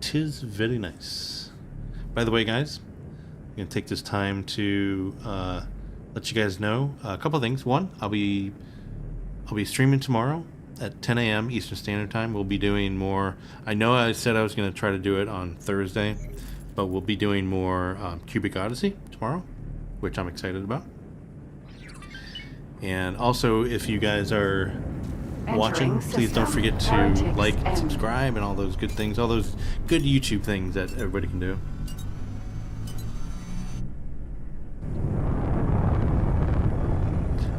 Tis very nice. By the way, guys, I'm gonna take this time to let you guys know a couple things. One, I'll be streaming tomorrow at 10 a.m. Eastern Standard Time. We'll be doing more. I know I said I was gonna try to do it on Thursday, but we'll be doing more Cubic Odyssey tomorrow, which I'm excited about. And also, if you guys are watching, please don't forget to like and subscribe and all those good things, all those good YouTube things that everybody can do.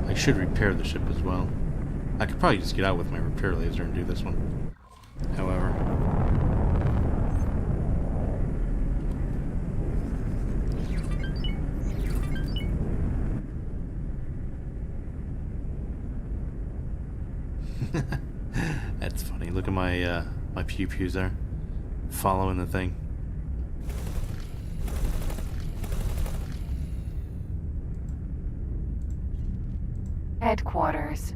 I should repair the ship as well. I could probably just get out with my repair laser and do this one. However, that's funny. Look at my my pew-pews there, following the thing. Headquarters.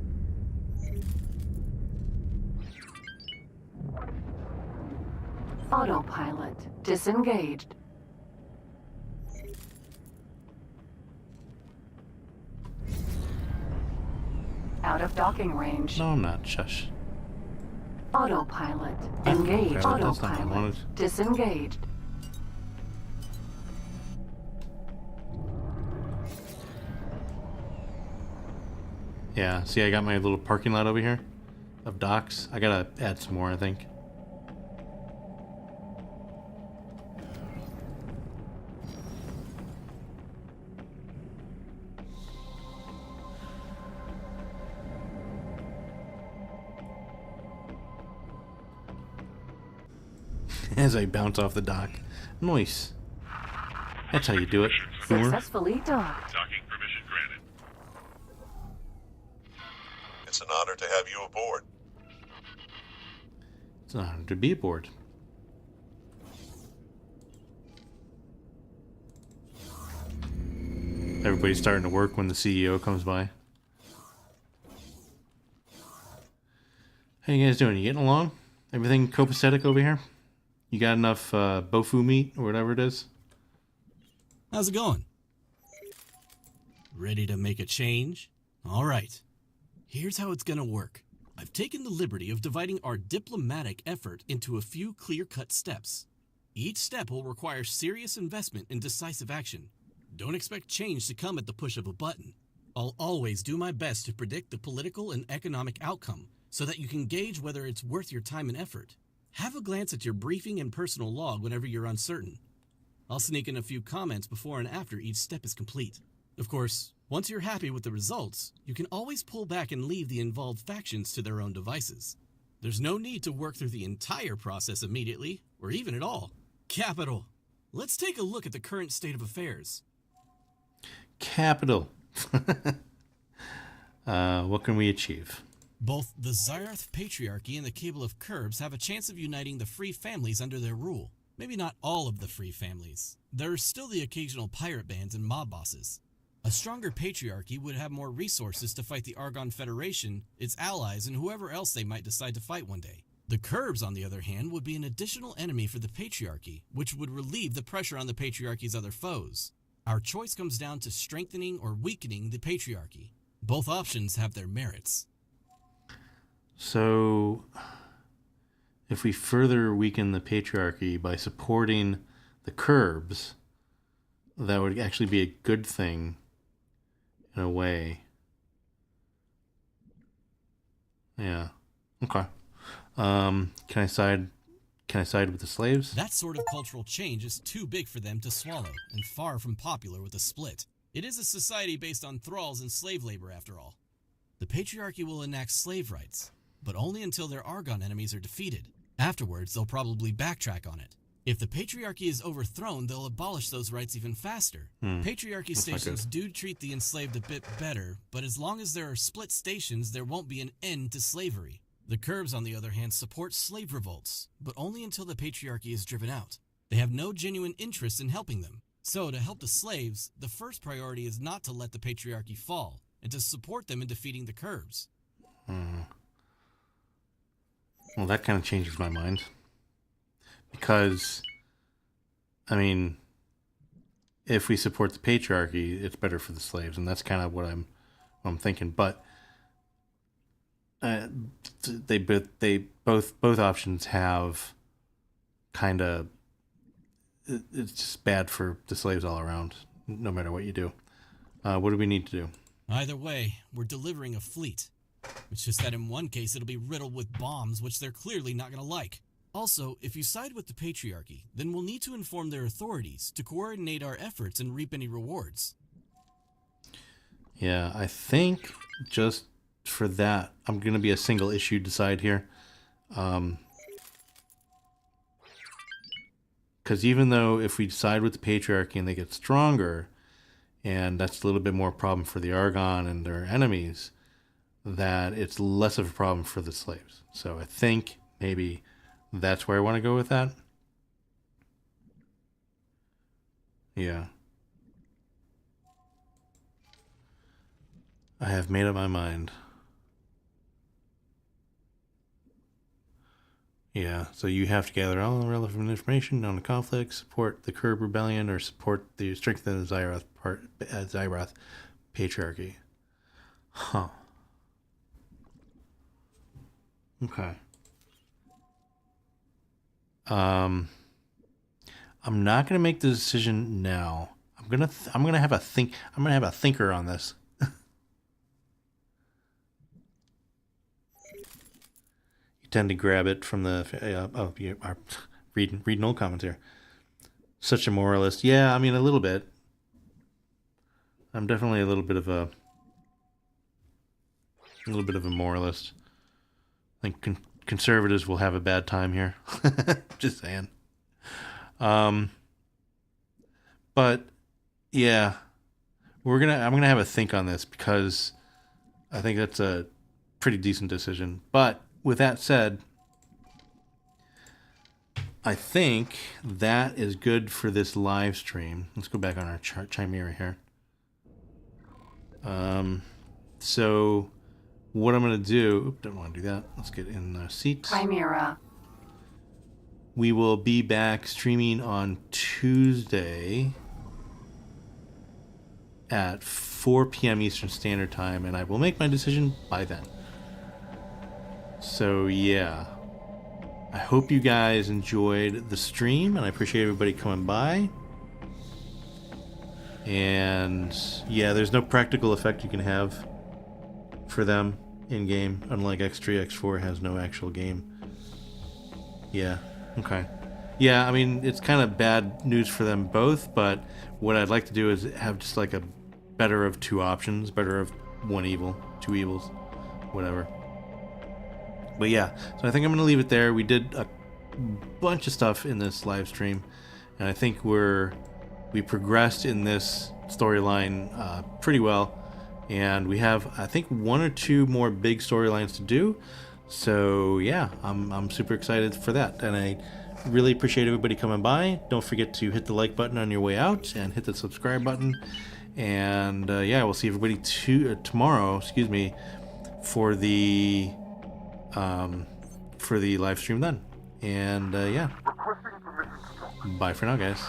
Autopilot disengaged. Out of docking range. No, I'm not. Shush. Autopilot engaged. That's not what I Autopilot wanted. disengaged. Yeah, see, I got my little parking lot over here of docks. I gotta add some more, I think. As I bounce off the dock. Nice. That's how you do it. Boomer. Successfully docked. Docking permission granted. It's an honor to have you aboard. It's an honor to be aboard. Everybody's starting to work when the CEO comes by. How you guys doing? You getting along? Everything copacetic over here? You got enough bofu meat or whatever it is? How's it going? Ready to make a change? All right. Here's how it's gonna work. I've taken the liberty of dividing our diplomatic effort into a few clear-cut steps. Each step will require serious investment and decisive action. Don't expect change to come at the push of a button. I'll always do my best to predict the political and economic outcome so that you can gauge whether it's worth your time and effort. Have a glance at your briefing and personal log whenever you're uncertain. I'll sneak in a few comments before and after each step is complete. Of course, once you're happy with the results, you can always pull back and leave the involved factions to their own devices. There's no need to work through the entire process immediately, or even at all. Capital. Let's take a look at the current state of affairs. Capital. What can we achieve? Both the Xyarth Patriarchy and the Cable of Curbs have a chance of uniting the free families under their rule. Maybe not all of the free families. There are still the occasional pirate bands and mob bosses. A stronger Patriarchy would have more resources to fight the Argon Federation, its allies, and whoever else they might decide to fight one day. The Curbs, on the other hand, would be an additional enemy for the Patriarchy, which would relieve the pressure on the Patriarchy's other foes. Our choice comes down to strengthening or weakening the patriarchy. Both options have their merits. So, if we further weaken the patriarchy by supporting the curbs, that would actually be a good thing in a way. Yeah. Okay. Can I side with the slaves? That sort of cultural change is too big for them to swallow, and far from popular with a split. It is a society based on thralls and slave labor, after all. The patriarchy will enact slave rights, but only until their Argon enemies are defeated. Afterwards, they'll probably backtrack on it. If the patriarchy is overthrown, they'll abolish those rights even faster. Patriarchy stations do treat the enslaved a bit better, but as long as there are split stations, there won't be an end to slavery. The Curbs, on the other hand, support slave revolts, but only until the patriarchy is driven out. They have no genuine interest in helping them. So, to help the slaves, the first priority is not to let the patriarchy fall, and to support them in defeating the Curbs. Well, that kind of changes my mind. Because, I mean, if we support the patriarchy, it's better for the slaves, and that's kind of what I'm thinking. But both options have kind of, it's just bad for the slaves all around, no matter what you do. What do we need to do? Either way, we're delivering a fleet. It's just that in one case it'll be riddled with bombs, which they're clearly not going to like. Also, if you side with the patriarchy, then we'll need to inform their authorities to coordinate our efforts and reap any rewards. Yeah, I think just for that, I'm going to be a single issue decide here. Because even though if we side with the patriarchy and they get stronger, and that's a little bit more problem for the Argon and their enemies, that it's less of a problem for the slaves. So I think maybe that's where I want to go with that. Yeah. I have made up my mind. Yeah, so you have to gather all the relevant information on the conflict, support the Curb Rebellion, or support the strengthen the Zyrath patriarchy. Huh. Okay. I'm not gonna make the decision now. I'm gonna have a think. I'm gonna have a thinker on this. You tend to grab it from the. You are reading old comments here. Such a moralist. Yeah, I mean a little bit. I'm definitely a little bit of a moralist. I think conservatives will have a bad time here. Just saying. But yeah, I'm gonna have a think on this because I think that's a pretty decent decision. But with that said, I think that is good for this live stream. Let's go back on our Chimera here. So what I'm gonna do? Don't want to do that. Let's get in the seats. Chimera. We will be back streaming on Tuesday at 4 p.m. Eastern Standard Time, and I will make my decision by then. So, yeah. I hope you guys enjoyed the stream, and I appreciate everybody coming by. And, yeah, there's no practical effect you can have for them in-game, unlike X3, X4 has no actual game. Yeah. Okay. Yeah, I mean, it's kind of bad news for them both, but what I'd like to do is have just like a better of two options, better of one evil, two evils, whatever. But yeah, so I think I'm going to leave it there. We did a bunch of stuff in this live stream, and I think we progressed in this storyline pretty well, and we have, I think, one or two more big storylines to do. So yeah, I'm super excited for that, and I really appreciate everybody coming by. Don't forget to hit the like button on your way out and hit the subscribe button. And yeah, we'll see everybody tomorrow. Excuse me, for the live stream then. And yeah, bye for now, guys.